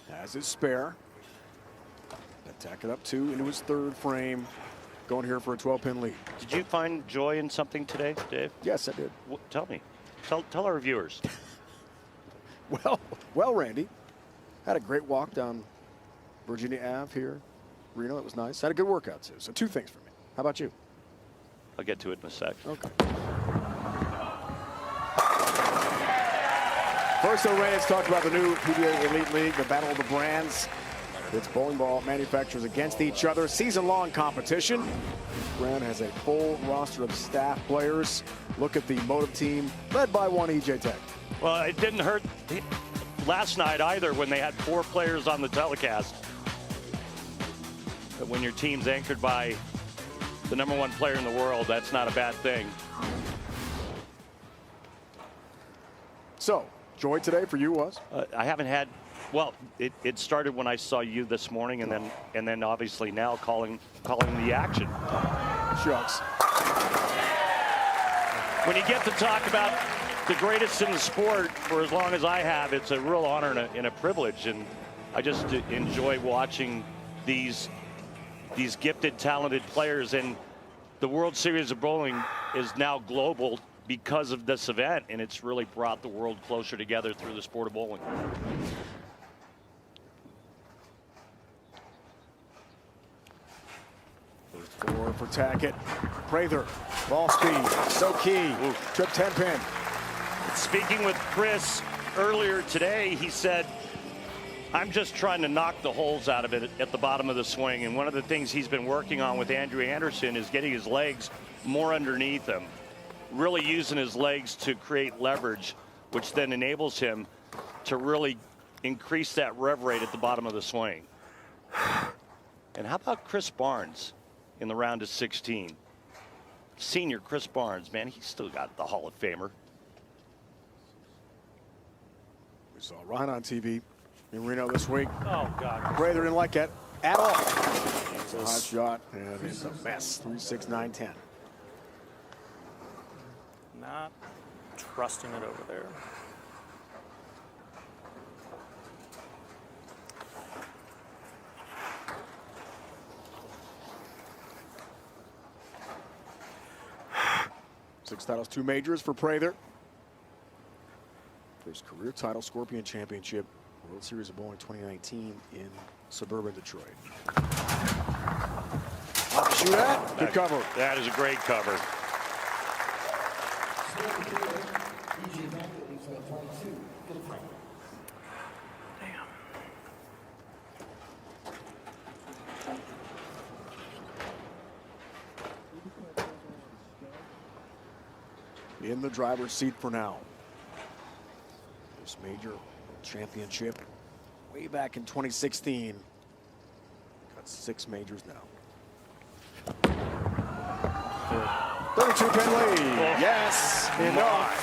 Has his spare. Attack it up 2 into his 3rd frame. Going here for a 12-pin lead. Did you find joy in something today, Dave? Yes, I did. Tell me. Tell our viewers. Well, Randy. Had a great walk down Virginia Ave here. Reno, it was nice. Had a good workout, too. So 2 things for me. How about you? I'll get to it in a sec. Okay. First, though, Ray, let's talk about the new PBA Elite League, the Battle of the Brands. It's bowling ball manufacturers against each other. Season-long competition. Brand has a full roster of staff players. Look at the Motive team, led by one EJ Tech. Well, it didn't hurt last night either when they had 4 players on the telecast. But when your team's anchored by the #1 player in the world, that's not a bad thing. So, joy today for you was? I haven't had. Well, it started when I saw you this morning, and then obviously now calling the action. Shucks. When you get to talk about the greatest in the sport for as long as I have, it's a real honor and a privilege, and I just enjoy watching these gifted, talented players. And the World Series of Bowling is now global because of this event, and it's really brought the world closer together through the sport of bowling. Four for Tackett. Prather, ball speed, so key. Trip 10-pin. Speaking with Kris earlier today, he said, I'm just trying to knock the holes out of it at the bottom of the swing. And one of the things he's been working on with Andrew Anderson is getting his legs more underneath him, really using his legs to create leverage, which then enables him to really increase that rev rate at the bottom of the swing. And how about Chris Barnes in the round of 16? Senior Chris Barnes, man, he's still got the Hall of Famer. We saw Ryan on TV in Reno this week. Oh, God. Prather didn't like that at all. It's a hot shot, and it's a mess. 3-6, 9-10. Not trusting it over there. Six titles, 2 majors for Prather. First career title, Scorpion Championship, World Series of Bowling 2019 in suburban Detroit. Shoot that. Good cover. That is a great cover. In the driver's seat for now. This major championship way back in 2016. Got 6 majors now. 32 pin lead. Yes, enough.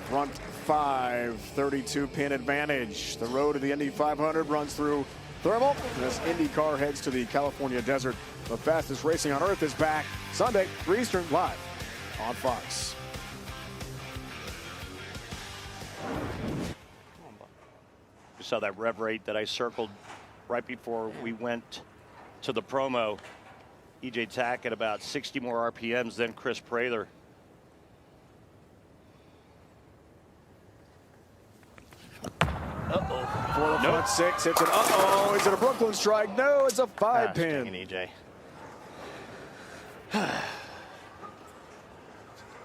Front 5, 32 pin advantage. The road to the Indy 500 runs through Thermal. This Indy car heads to the California desert. The fastest racing on earth is back Sunday, 3 Eastern, live on Fox. You saw that rev rate that I circled right before we went to the promo. EJ Tackett about 60 more RPMs than Kris Prather. Uh-oh. For the front 6, it's an uh-oh. Is it a Brooklyn strike? No, it's a 5 pin. EJ.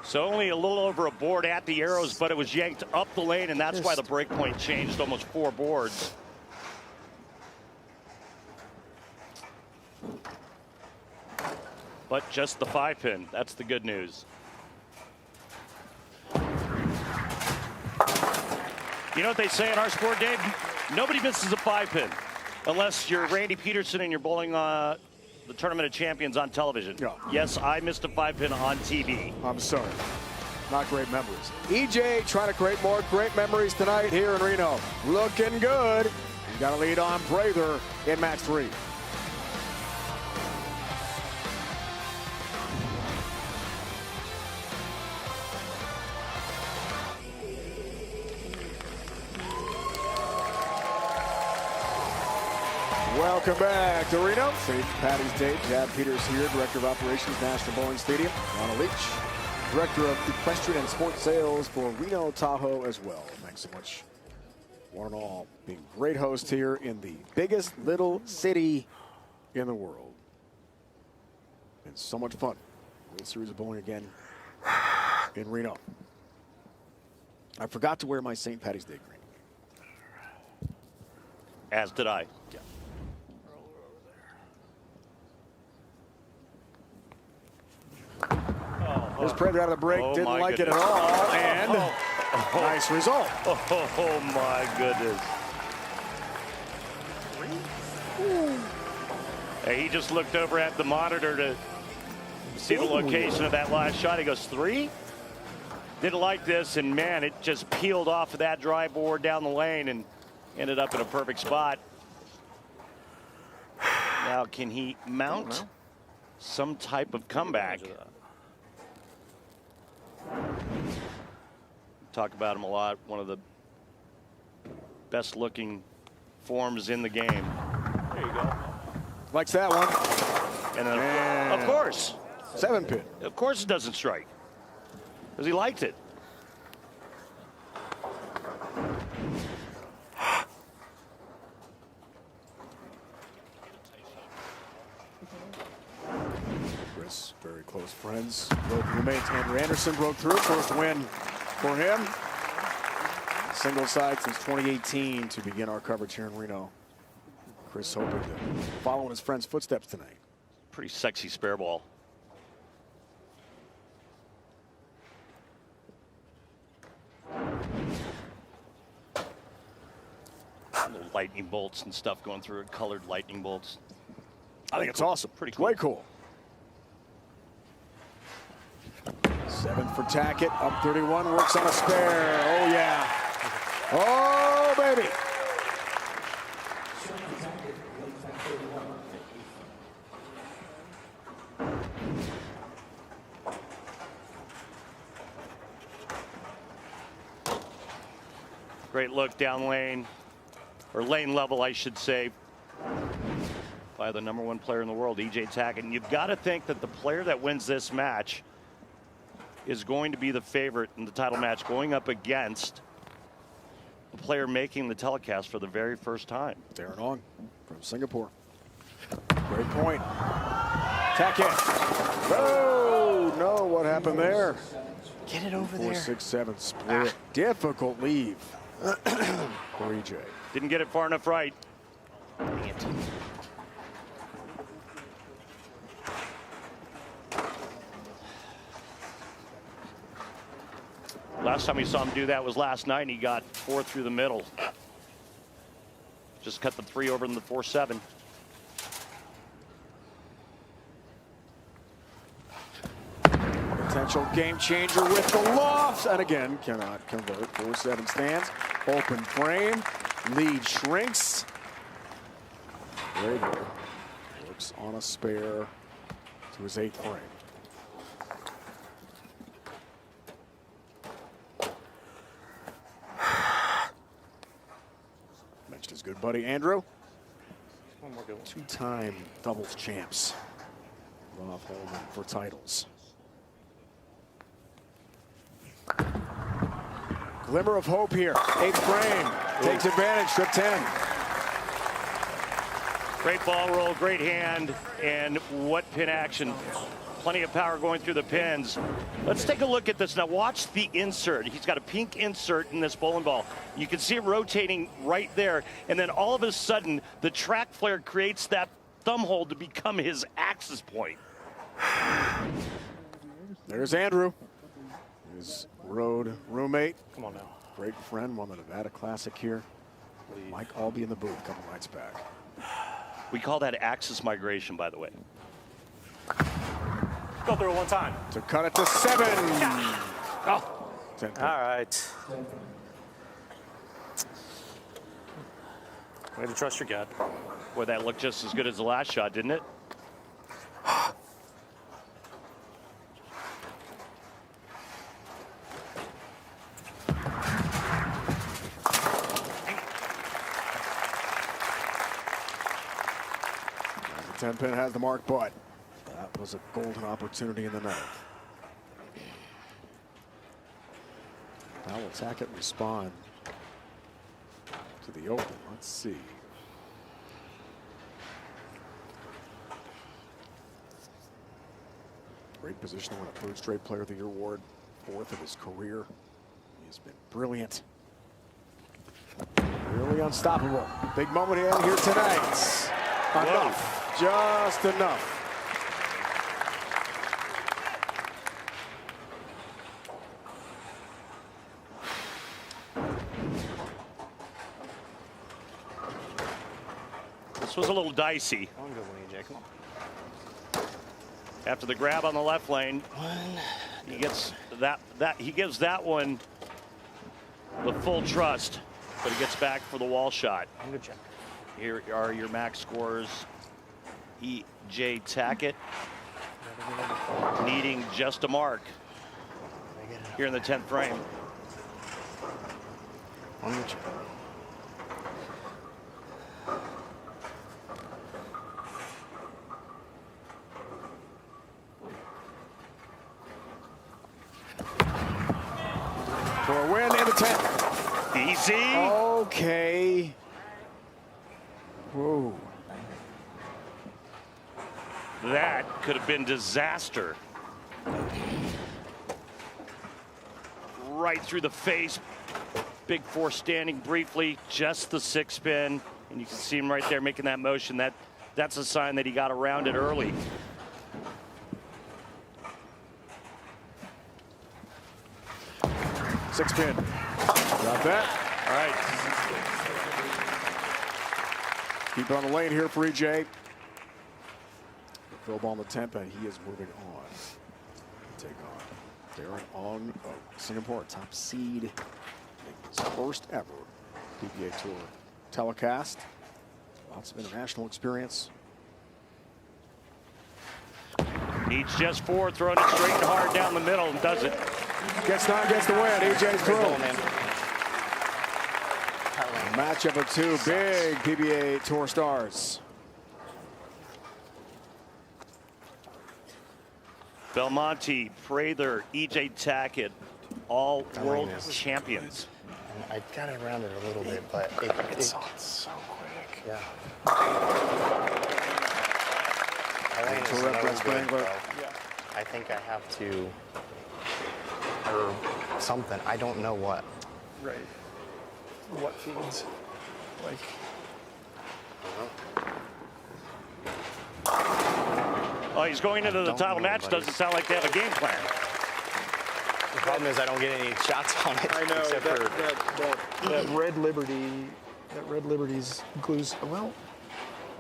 So only a little over a board at the arrows, but it was yanked up the lane, and that's why the break point changed almost 4 boards. But just the 5 pin. That's the good news. You know what they say in our sport, Dave? Nobody misses a 5 pin unless you're Randy Pedersen and you're bowling the Tournament of Champions on television. Yeah. Yes, I missed a 5 pin on TV. I'm sorry. Not great memories. EJ trying to create more great memories tonight here in Reno. Looking good. You got a lead on Prather in match 3. Welcome back to Reno. St. Patty's Day. Chad Peters here, Director of Operations, National Bowling Stadium. Ronald Leach, Director of Equestrian and Sports Sales for Reno Tahoe as well. Thanks so much, one and all, being great hosts here in the biggest little city in the world. And so much fun. World Series of Bowling again in Reno. I forgot to wear my St. Patty's Day green. As did I. Yeah. There's Prather out of the break, didn't like it at all, and nice result. Oh my goodness. Hey, he just looked over at the monitor to see the location of that last shot. He goes, 3? Didn't like this, and man, it just peeled off of that drive board down the lane and ended up in a perfect spot. Now, can he mount some type of comeback? Talk about him a lot. One of the best looking forms in the game. There you go. Likes that one. And then, of course. 7 pin. Of course it doesn't strike. Because he liked it. Kris, very close friends. Both roommates. Andrew Anderson broke through. First win for him. Single side since 2018 to begin our coverage here in Reno. Kris hoping to follow in his friend's footsteps tonight. Pretty sexy spare ball. Little lightning bolts and stuff going through it, colored lightning bolts. I think it's awesome. Pretty cool. Way cool. 7 for Tackett, up 31, works on a spare. Oh, yeah. Oh, baby. Great look down lane, or lane level, I should say, by the #1 player in the world, EJ Tackett. And you've got to think that the player that wins this match is going to be the favorite in the title match, going up against a player making the telecast for the very first time. Darren Ong from Singapore. Great point. Tackett. Oh, no, what happened there? Get it over 4, there. 6, 7 split. Difficult leave for EJ. Didn't get it far enough right. Dang it. Last time we saw him do that was last night, and he got 4 through the middle. Just cut the 3 over in the 4-7. Potential game changer with the lofts, and again cannot convert. 4-7 stands, open frame, lead shrinks. Rader works on a spare to his 8th frame. Mentioned his good buddy Andrew. One more good one. 2-time doubles champs. Off home for titles. Glimmer of hope here. 8th frame. Takes advantage. Strip 10. Great ball roll, great hand, and what pin action. Plenty of power going through the pins. Let's take a look at this now. Watch the insert. He's got a pink insert in this bowling ball. You can see it rotating right there, and then all of a sudden, the track flare creates that thumb hold to become his axis point. There's Andrew, his road roommate. Come on now. Great friend, won the Nevada Classic here. Mike Albee in the booth a couple nights back. We call that axis migration, by the way. Go through it one time. To cut it to 7. Oh. 10 All right. Way to trust your gut. Boy, that looked just as good as the last shot, didn't it? The 10 pin has the mark, but that was a golden opportunity in the 9th. How will Tackett respond to the open? Let's see. Great position to win a 3rd straight Player of the Year award, 4th of his career. He has been brilliant. Really unstoppable. Big moment here tonight. Enough. Just enough. This was a little dicey. One good one, EJ. Come on. After the grab on the left lane, he gets he gives that one the full trust, but he gets back for the wall shot. Good check. Here are your max scores. EJ Tackett needing just a mark here in the 10th frame. One good check. For a win in the 10th. Easy. Okay. Whoa. That could have been disaster. Right through the face. Big 4 standing briefly, just the 6 spin. And you can see him right there making that motion. That's a sign that he got around it early. Six pin. Got that. All right. Keep it on the lane here for EJ. Phil ball on the 10th, and he is moving on. Take on Darren Ong of Singapore, top seed. His first ever PBA Tour telecast. Lots of international experience. Needs just 4, throwing it straight and hard down the middle, and does it. Gets 9, gets the win. EJ's through. Matchup of 2 big PBA Tour stars. Belmonte, Prather, EJ Tackett, all world champions. I got it around it a little bit, but it's so quick. Yeah. I think I have to, or something. I don't know what. Right. What feeds? Like. Oh, he's going into the title match. Doesn't sound like they have a game plan. The problem is I don't get any shots on it. I know except that Red Liberty, that Red Liberty's glues. Well,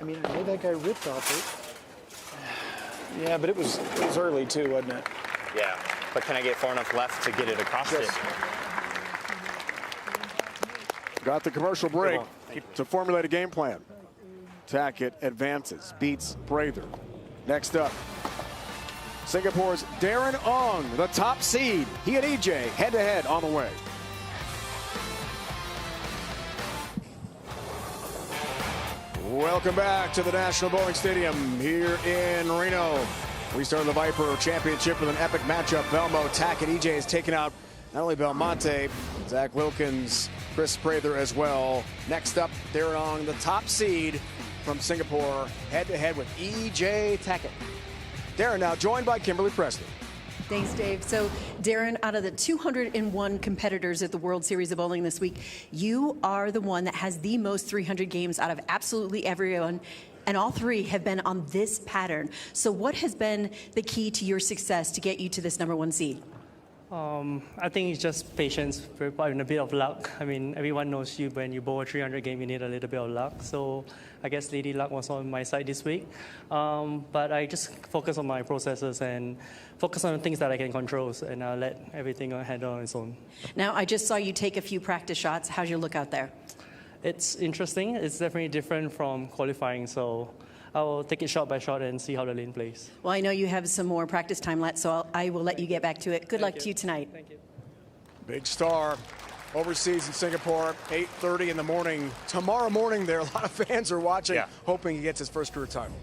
I mean, I know that guy ripped off it. Yeah, but it was early too, wasn't it? Yeah, but can I get far enough left to get it across it? Got the commercial break to formulate a game plan. Tackett advances, beats Prather. Next up, Singapore's Darren Ong, the top seed. He and EJ head-to-head on the way. Welcome back to the National Bowling Stadium here in Reno. We started the Viper Championship with an epic matchup. Belmo, Tackett, EJ has taken out not only Belmonte, Zach Wilkins, Kris Prather as well. Next up, Darren Ong, the top seed from Singapore, head-to-head with EJ Tackett. Darren now joined by Kimberly Pressler. Thanks, Dave. So, Darren, out of the 201 competitors at the World Series of Bowling this week, you are the one that has the most 300 games out of absolutely everyone, and all three have been on this pattern. So what has been the key to your success to get you to this #1 seed? I think it's just patience and a bit of luck. I mean, everyone knows you when you bowl a 300 game, you need a little bit of luck. So I guess Lady Luck was on my side this week. But I just focus on my processes and focus on the things that I can control, and I'll let everything handle on its own. Now, I just saw you take a few practice shots. How's your look out there? It's interesting. It's definitely different from qualifying. So I'll take it shot by shot and see how the lane plays. Well, I know you have some more practice time left, so I will let you get back to it. Good luck to you tonight. Thank you. Big star overseas in Singapore, 8:30 in the morning. Tomorrow morning there, a lot of fans are watching, hoping he gets his first career title.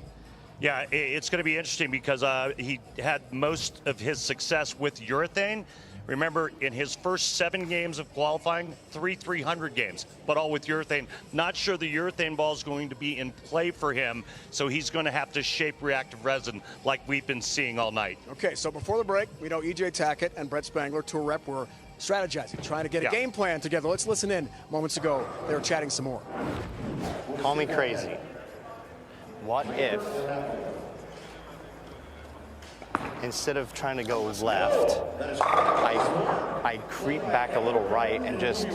Yeah, it's going to be interesting because he had most of his success with urethane. Remember, in his first 7 games of qualifying, 300 games, but all with urethane. Not sure the urethane ball is going to be in play for him, so he's going to have to shape reactive resin like we've been seeing all night. Okay, so before the break, we know EJ Tackett and Brett Spangler, tour rep, were strategizing, trying to get a game plan together. Let's listen in. Moments ago, they were chatting some more. Call me crazy. What if, instead of trying to go left, I creep back a little right and just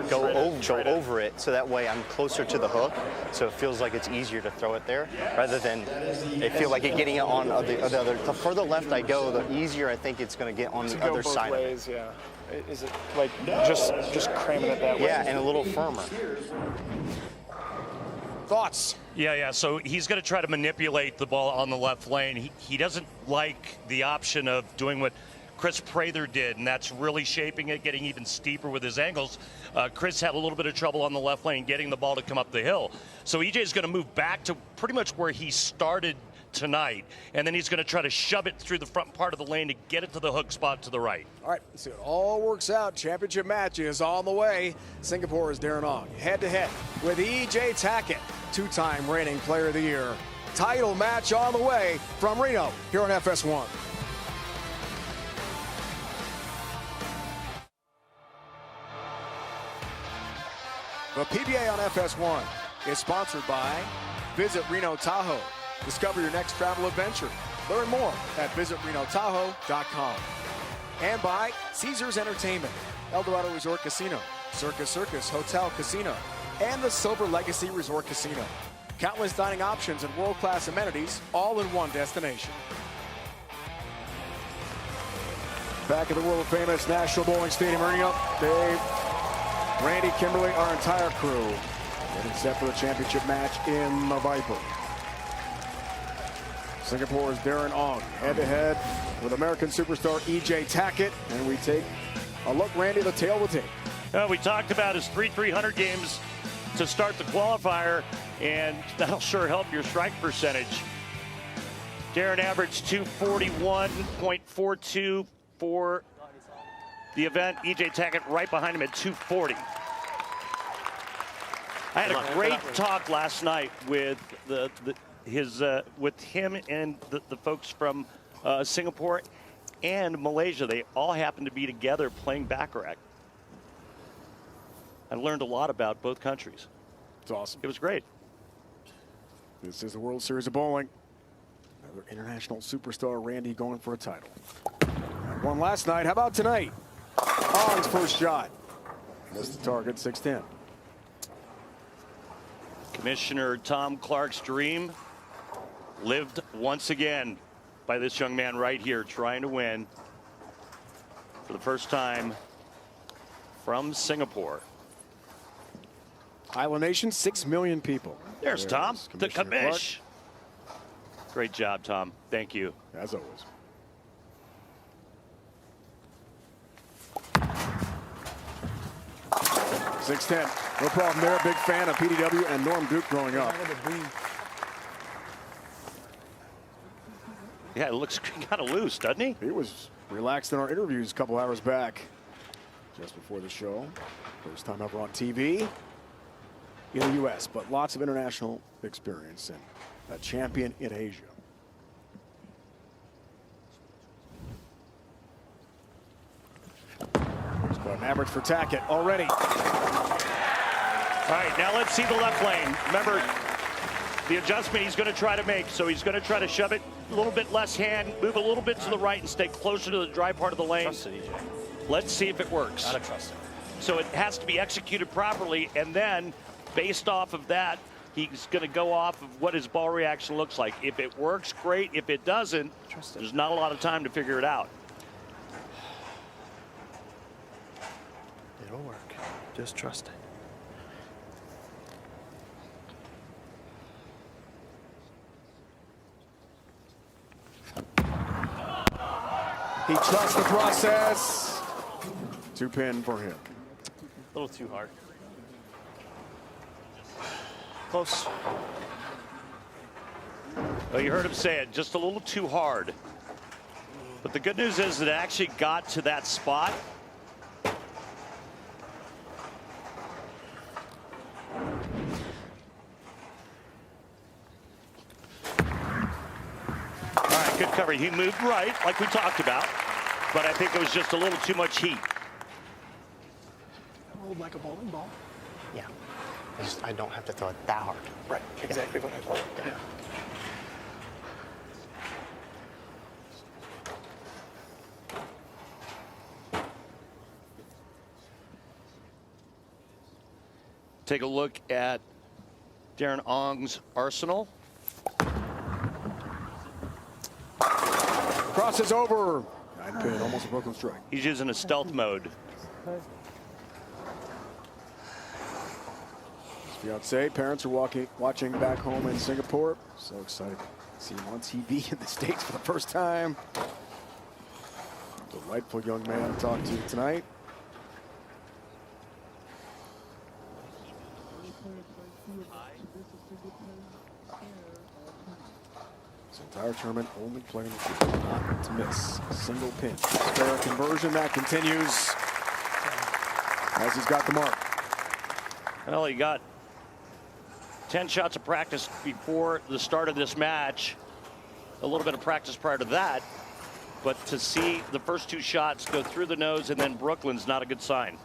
go over it, so that way I'm closer to the hook, so it feels like it's easier to throw it there, rather than it feel like it getting it on the other. The further left I go, the easier I think it's going to get on the other side of it. Yeah. Is it like just cramming it that way? Yeah, and a little firmer. Thoughts? Yeah. So he's going to try to manipulate the ball on the left lane. He doesn't like the option of doing what Kris Prather did, and that's really shaping it, getting even steeper with his angles. Kris had a little bit of trouble on the left lane getting the ball to come up the hill. So EJ is going to move back to pretty much where he started tonight, and then he's going to try to shove it through the front part of the lane to get it to the hook spot to the right. All right, let's see it all works out. Championship match is on the way. Singapore's Darren Ong head-to-head with EJ Tackett, 2-time reigning player of the year. Title match on the way from Reno here on FS1. The PBA on FS1 is sponsored by Visit Reno Tahoe. Discover your next travel adventure. Learn more at visitrenotahoe.com. And by Caesars Entertainment, Eldorado Resort Casino, Circus Circus Hotel Casino, and the Silver Legacy Resort Casino. Countless dining options and world-class amenities, all in one destination. Back at the world-famous National Bowling Stadium, Reno, Dave, Randy, Kimberly, our entire crew getting set for the championship match in the Viper. Singapore's Darren Ong head-to-head with American superstar EJ Tackett, and we take a look, Randy, the tail of the tape. We talked about his 300 games to start the qualifier, and that'll sure help your strike percentage. Darren averaged 241.42 for the event. EJ Tackett right behind him at 240. I had a great talk last night with with him and the folks from Singapore and Malaysia. They all happened to be together playing baccarat. I learned a lot about both countries. It's awesome. It was great. This is the World Series of Bowling. Another international superstar, Randy, going for a title. Won last night. How about tonight? Ong's first shot. Missed the target, 6-10. Commissioner Tom Clark's dream lived once again by this young man right here, trying to win for the first time from Singapore. Island Nation, 6 million people. There's Tom, the commish. Great job, Tom. Thank you. As always. .610. No problem there. Big fan of PDW and Norm Duke growing up. Yeah, it looks kind of loose, doesn't he? He was relaxed in our interviews a couple hours back, just before the show. First time ever on TV in the U.S., but lots of international experience and a champion in Asia. There's about an average for Tackett already. All right, now let's see the left lane. Remember, the adjustment he's going to try to make. So he's going to try to shove it a little bit less hand, move a little bit to the right, and stay closer to the dry part of the lane. Trust it, EJ. Let's see if it works. Gotta trust it. So it has to be executed properly, and then based off of that, he's going to go off of what his ball reaction looks like. If it works, great. If it doesn't, there's not a lot of time to figure it out. It'll work. Just trust it. He trusts the process. 2-pin for him. A little too hard. Close. Well, you heard him say it, just a little too hard. But the good news is that it actually got to that spot. All right, good cover. He moved right, like we talked about, but I think it was just a little too much heat. Rolled like a bowling ball. Yeah. I don't have to throw it that hard. Right, exactly what I thought. Yeah. Take a look at Darren Ong's arsenal. Crosses over. 9-pin, almost a broken strike. He's using a stealth mode. His fiance, parents are watching back home in Singapore. So excited to see him on TV in the States for the first time. Delightful young man to talk to tonight. This entire tournament only playing the field, not to miss. Single pinch. Spare conversion that continues as he's got the mark. Well, he got 10 shots of practice before the start of this match. A little bit of practice prior to that. But to see the first 2 shots go through the nose and then Brooklyn's not a good sign.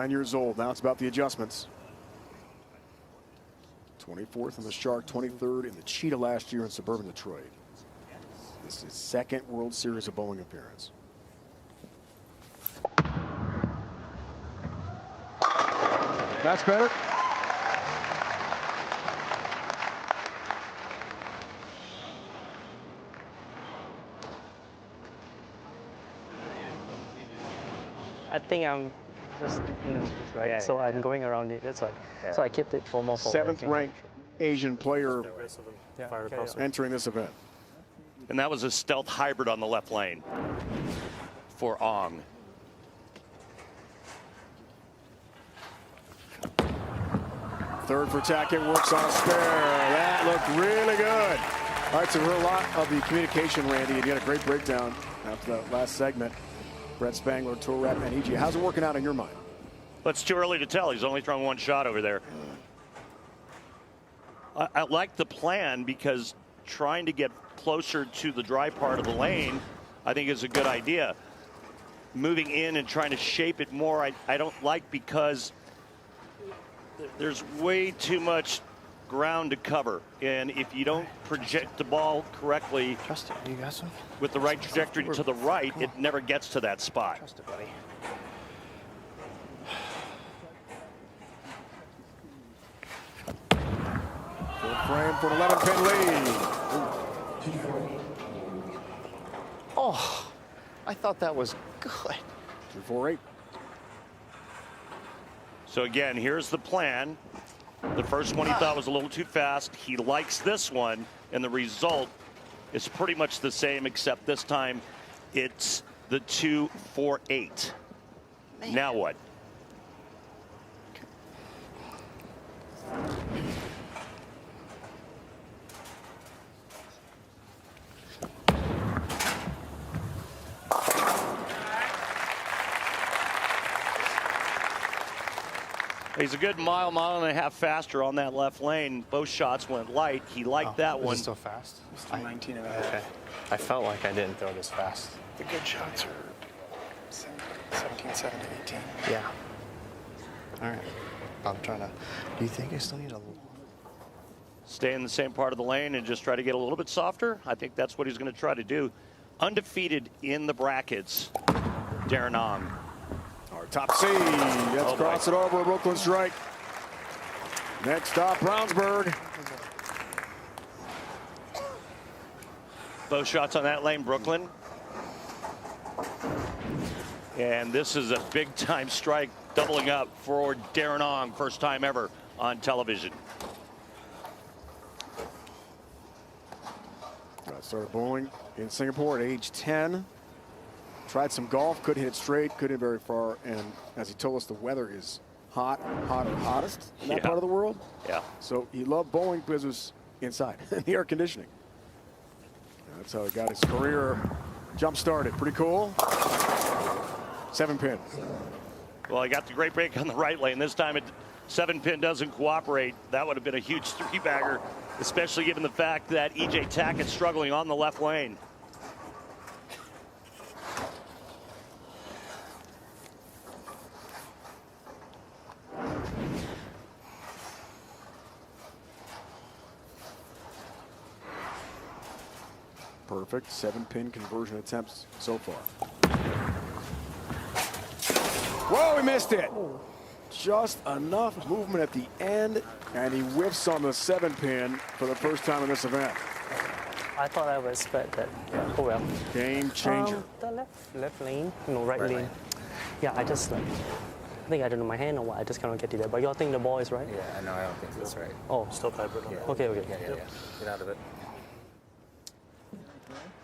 Years old. Now it's about the adjustments. 24th in the Shark, 23rd in the Cheetah last year in suburban Detroit. This is his second World Series of Bowling appearance. That's better. I think I'm just, right. Yeah, so I'm going around it. That's why. Yeah. So I kept it for more. 7th ranked Asian player entering this event. And that was a stealth hybrid on the left lane for Ong. Third for Tackett, works on a spare. That looked really good. All right, so we heard a lot of the communication, Randy, and you had a great breakdown after that last segment. Brett Spangler, tour rep, and EJ. How's it working out in your mind? But it's too early to tell. He's only thrown one shot over there. I like the plan because trying to get closer to the dry part of the lane, I think, is a good idea. Moving in and trying to shape it more, I don't like, because there's way too much ground to cover. And if you don't project the ball correctly, You got some? with the right trajectory to the right, it never gets to that spot. Trust it, buddy. Full frame for an 11-pin lead. Oh, I thought that was good. 3-4-8. So again, here's the plan. The first one he thought was a little too fast. He likes this one, and the result is pretty much the same, except this time it's the 2-4-8. Now what? He's a good mile and a half faster on that left lane. Both shots went light. He liked that one. Is it still fast? It's 19 and a half. Okay. I felt like I didn't throw this fast. The good shots are 17, 17, 18. Yeah. All right. I'm trying to. Do you think I still need a? Stay in the same part of the lane and just try to get a little bit softer. I think that's what he's going to try to do. Undefeated in the brackets, Darren Ong. Our top seed. Let's cross it over. Brooklyn strike. Next stop, Brownsburg. Both shots on that lane, Brooklyn. And this is a big time strike, doubling up for Darren Ong, first time ever on television. Started bowling in Singapore at age 10. Tried some golf, couldn't hit it straight, couldn't hit very far, and as he told us, the weather is hot, hotter, hottest in that part of the world. Yeah. So he loved bowling because it was inside, the air conditioning. That's how he got his career jump started. Pretty cool. 7-pin. Well, he got the great break on the right lane. This time, 7-pin doesn't cooperate. That would have been a huge 3-bagger, especially given the fact that EJ Tackett's struggling on the left lane. Perfect 7-pin conversion attempts so far. Whoa, he missed it. Just enough movement at the end, and he whiffs on the 7-pin for the first time in this event. I thought I would expect that. Yeah. Oh well. Game changer. The left lane, no, right lane. Yeah, I just like, I think I don't know my hand or what. I just cannot get it there. But y'all think the ball is right? Yeah, no, I don't think that's right. Oh, stop hybrid. Yeah. Okay. Yeah. Get out of it.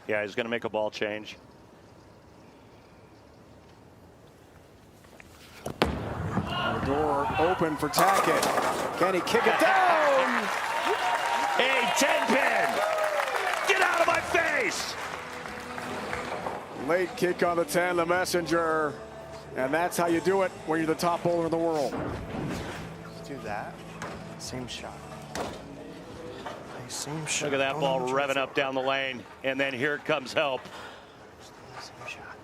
Yeah, he's going to make a ball change. The door open for Tackett. Can he kick it down? A 10-pin. Get out of my face. Late kick on the 10, the messenger. And that's how you do it when you're the top bowler in the world. Let's do that. Same shot. Same shot. Look at that ball revving up down the lane. And then here comes help. Same shot.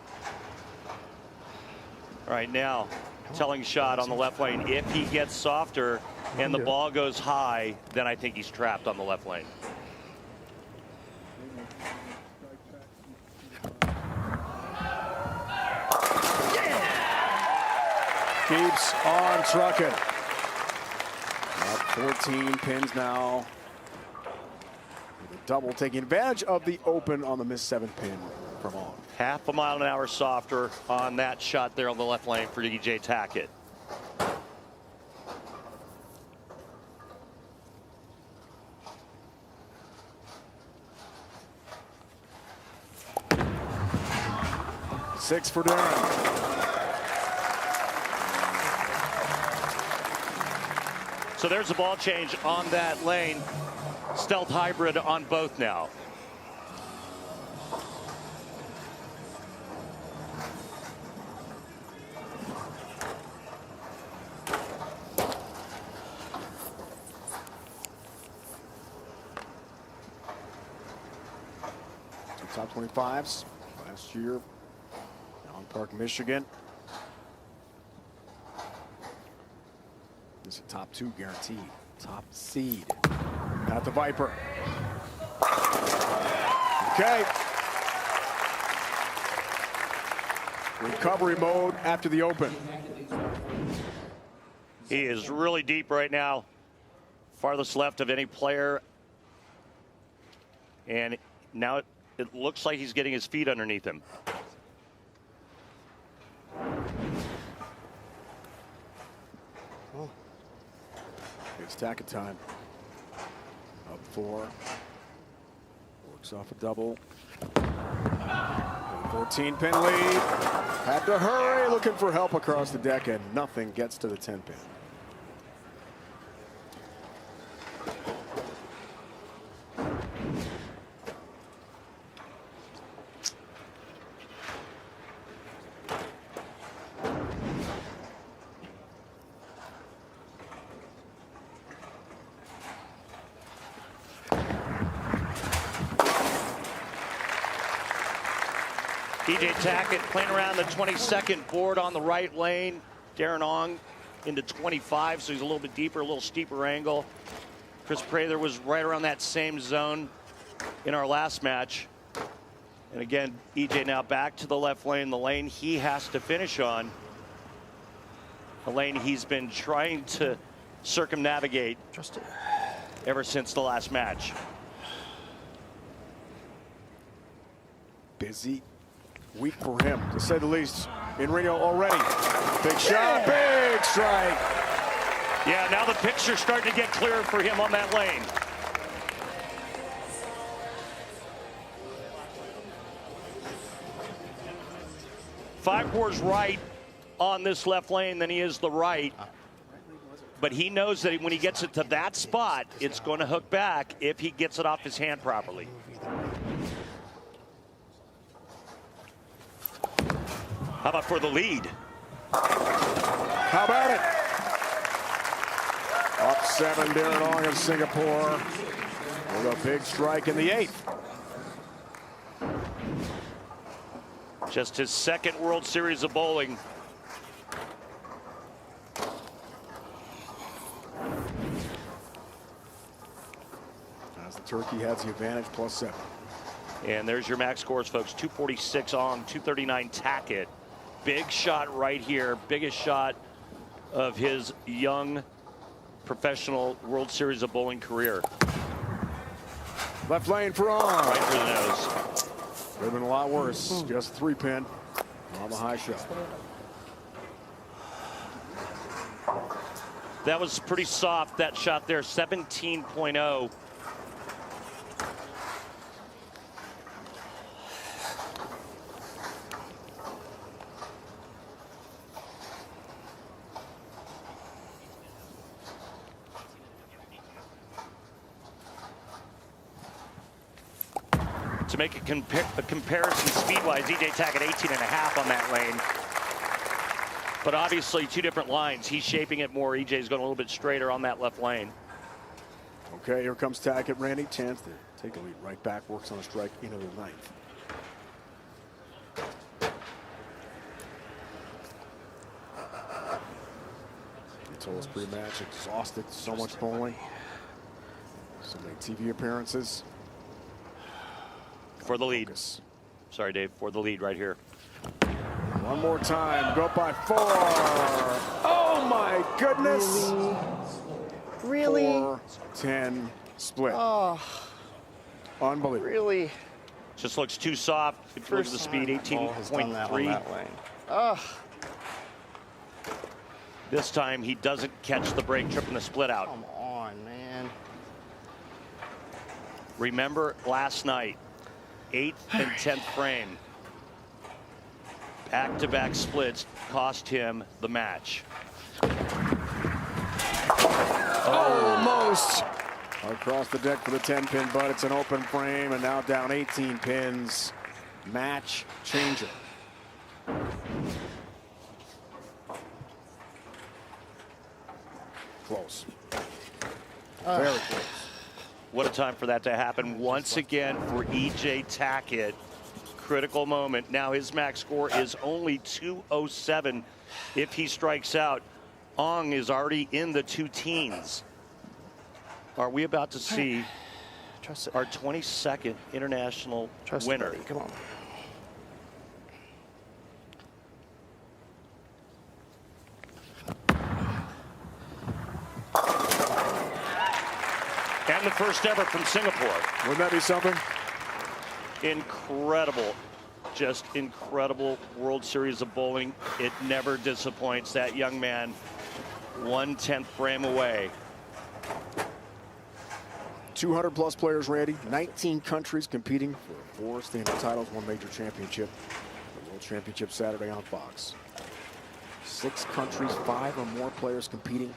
All right, now, telling shot on the left lane. If he gets softer and the ball goes high, then I think he's trapped on the left lane. Keeps on trucking. Up 14 pins now. The double taking advantage of the open on the missed 7-pin from On. Half a mile an hour softer on that shot there on the left lane for EJ Tackett. Six for Darren. So there's a ball change on that lane. Stealth hybrid on both now. Two top 25s last year. Allen Park, Michigan. This is a top 2 guaranteed. Top seed. At the Viper. Okay. Recovery mode after the open. He is really deep right now. Farthest left of any player. And now it looks like he's getting his feet underneath him. It's Tackett time. Up 4. Works off a double. 14-pin lead. Had to hurry, looking for help across the deck, and nothing gets to the 10-pin. Tackett playing around the 22nd board on the right lane. Darren Ong into 25, so he's a little bit deeper, a little steeper angle. Kris Prather was right around that same zone in our last match. And again, EJ now back to the left lane, the lane he has to finish on. The lane he's been trying to circumnavigate ever since the last match. Busy week for him, to say the least, in Reno already. Big shot, big strike. Yeah, now the picture's starting to get clearer for him on that lane. Five boards right on this left lane than he is the right. But he knows that when he gets it to that spot, it's going to hook back if he gets it off his hand properly. How about for the lead? How about it? Up 7, Darren Ong of Singapore with a big strike in the 8th. Just his second World Series of bowling. As the Turkey has the advantage, +7. And there's your max scores, folks. 246 Ong, 239 Tackett. Big shot right here, biggest shot of his young professional World Series of bowling career. Left lane for Ong. Right through the nose. Would have been a lot worse. Just 3-pin on the high shot. That was pretty soft, that shot there, 17.0. To make a comparison speed-wise, EJ Tackett 18.5 on that lane. But obviously 2 different lines. He's shaping it more. EJ's going a little bit straighter on that left lane. Okay, here comes Tackett. Randy, chance to take a lead right back. Works on a strike into the 9th. He told us pre-match, exhausted, so much bowling. So many TV appearances. For the lead. Sorry, Dave, for the lead right here. One more time, go up by 4. Oh my goodness. Really? 4-10 split. Oh. Unbelievable. Really? Just looks too soft. If you look at the speed, 18.3. Oh. This time he doesn't catch the break, tripping the split out. Come on, man. Remember last night, 8th and 10th frame. Back-to-back splits cost him the match. Almost across the deck for the 10-pin, but it's an open frame, and now down 18 pins. Match changer. Close. Very close. What a time for that to happen once again for E.J. Tackett. Critical moment. Now his max score is only 207 if he strikes out. Ong is already in the 2 teens. Are we about to see our 22nd international winner? Come on. And the first ever from Singapore. Wouldn't that be something? Incredible. Just incredible World Series of bowling. It never disappoints. That young man, 1/10 frame away. 200+ players, Randy. 19 countries competing for 4 standard titles, 1 major championship. The World Championship Saturday on Fox. 6 countries, 5 or more players competing.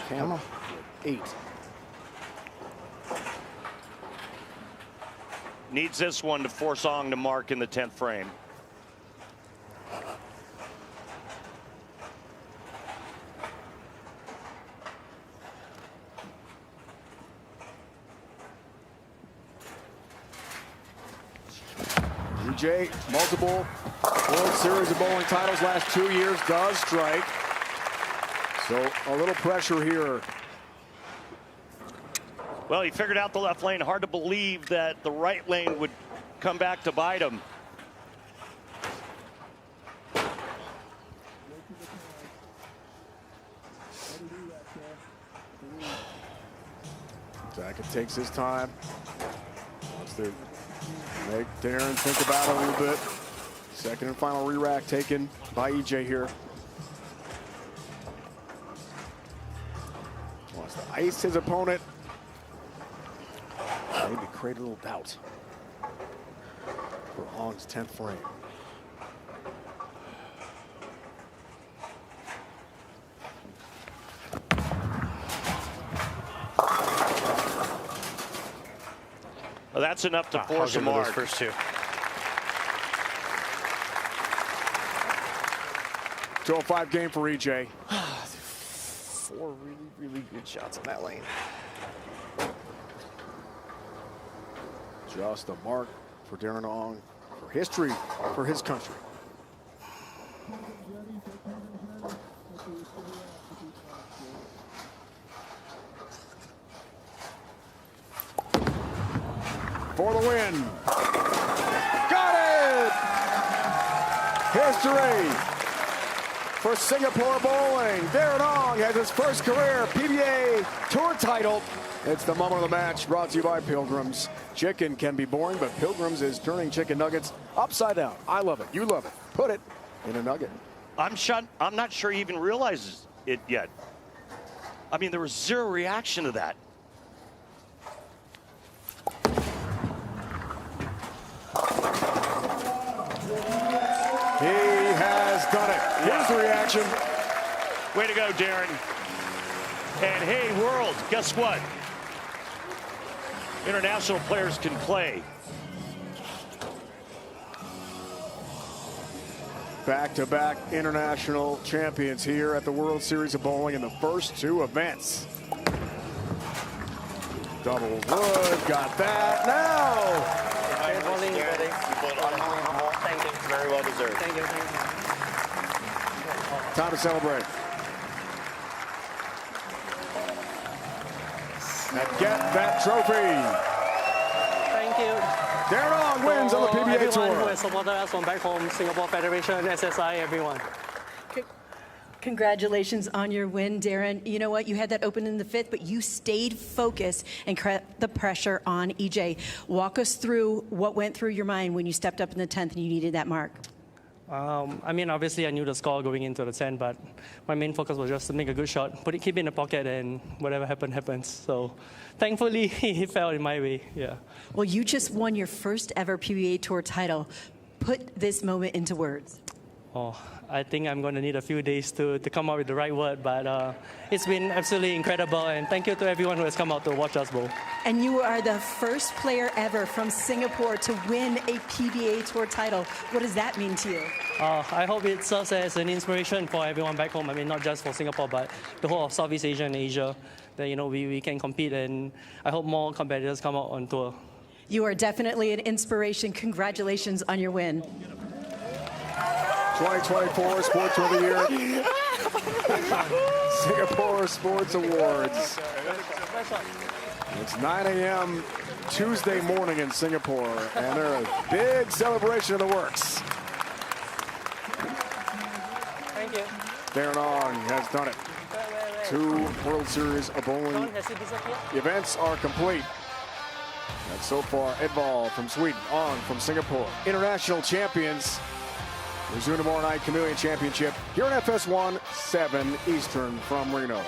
Come on. 8. Needs this one to force Ong to mark in the 10th frame. EJ, multiple World Series of bowling titles last 2 years, does strike. So a little pressure here. Well, he figured out the left lane. Hard to believe that the right lane would come back to bite him. Tackett takes his time. Wants to make Darren think about it a little bit. Second and final re-rack taken by EJ here. Wants to ice his opponent. Maybe create a little doubt for Ong's 10th frame. Well, that's enough to force a mark. First 2. 205 game for EJ. 4 really good shots on that lane. Just a mark for Darren Ong, for history, for his country. For the win. Got it! History for Singapore bowling. Darren Ong has his first career PBA Tour title. It's the moment of the match, brought to you by Pilgrims. Chicken can be boring, but Pilgrims is turning chicken nuggets upside down. I love it. You love it. Put it in a nugget. I'm not sure he even realizes it yet. I mean, there was zero reaction to that. He has done it. Here's the reaction. Way to go, Darren. And hey, world, guess what? International players can play. Back-to-back international champions here at the World Series of Bowling in the first 2 events. Double wood, got that now. Thank you. Very well deserved. Thank you. Time to celebrate. And get that trophy. Thank you. Darren Ong wins on the PBA everyone Tour. who has supported us from back home, Singapore Federation, SSI, everyone. Congratulations on your win, Darren. You know what? You had that open in the 5th, but you stayed focused and kept the pressure on EJ. Walk us through what went through your mind when you stepped up in the 10th and you needed that mark. I mean, obviously, I knew the score going into the 10, but my main focus was just to make a good shot, keep it in the pocket, and whatever happens. So, thankfully, he fell in my way. Yeah. Well, you just won your first ever PBA Tour title. Put this moment into words. Oh, I think I'm going to need a few days to come up with the right word, but it's been absolutely incredible, and thank you to everyone who has come out to watch us bowl. And you are the first player ever from Singapore to win a PBA Tour title. What does that mean to you? I hope it serves as an inspiration for everyone back home. I mean, not just for Singapore, but the whole of Southeast Asia and Asia, that, you know, we can compete, and I hope more competitors come out on tour. You are definitely an inspiration. Congratulations on your win. 2024 Sports of the Year. Singapore Sports Awards. It's 9 a.m. Tuesday morning in Singapore, and there's a big celebration in the works. Thank you. Darren Ong has done it. 2 World Series of bowling events are complete. And so far, Edvall from Sweden, Ong from Singapore. International champions resume tomorrow night, Chameleon Championship here in FS1, 7 Eastern from Reno.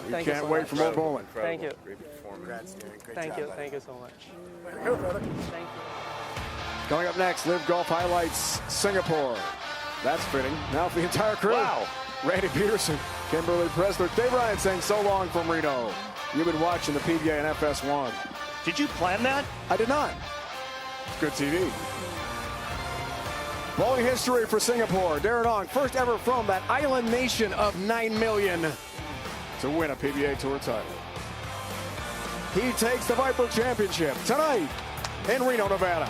Thank You can't wait for more bowling. Thank you. Congrats, Darren. Great Thank job, you. buddy. Thank you so much. Way to go, brother. Thank you. Coming up next, Live Golf Highlights Singapore. That's fitting. Now for the entire crew. Wow. Randy Pedersen, Kimberly, Pressler, Dave Ryan saying so long from Reno. You've been watching the PBA and FS1. Did you plan that? I did not. It's good TV. Bowling history for Singapore. Darren Ong, first ever from that island nation of 9 million to win a PBA Tour title. He takes the Viper Championship tonight in Reno, Nevada.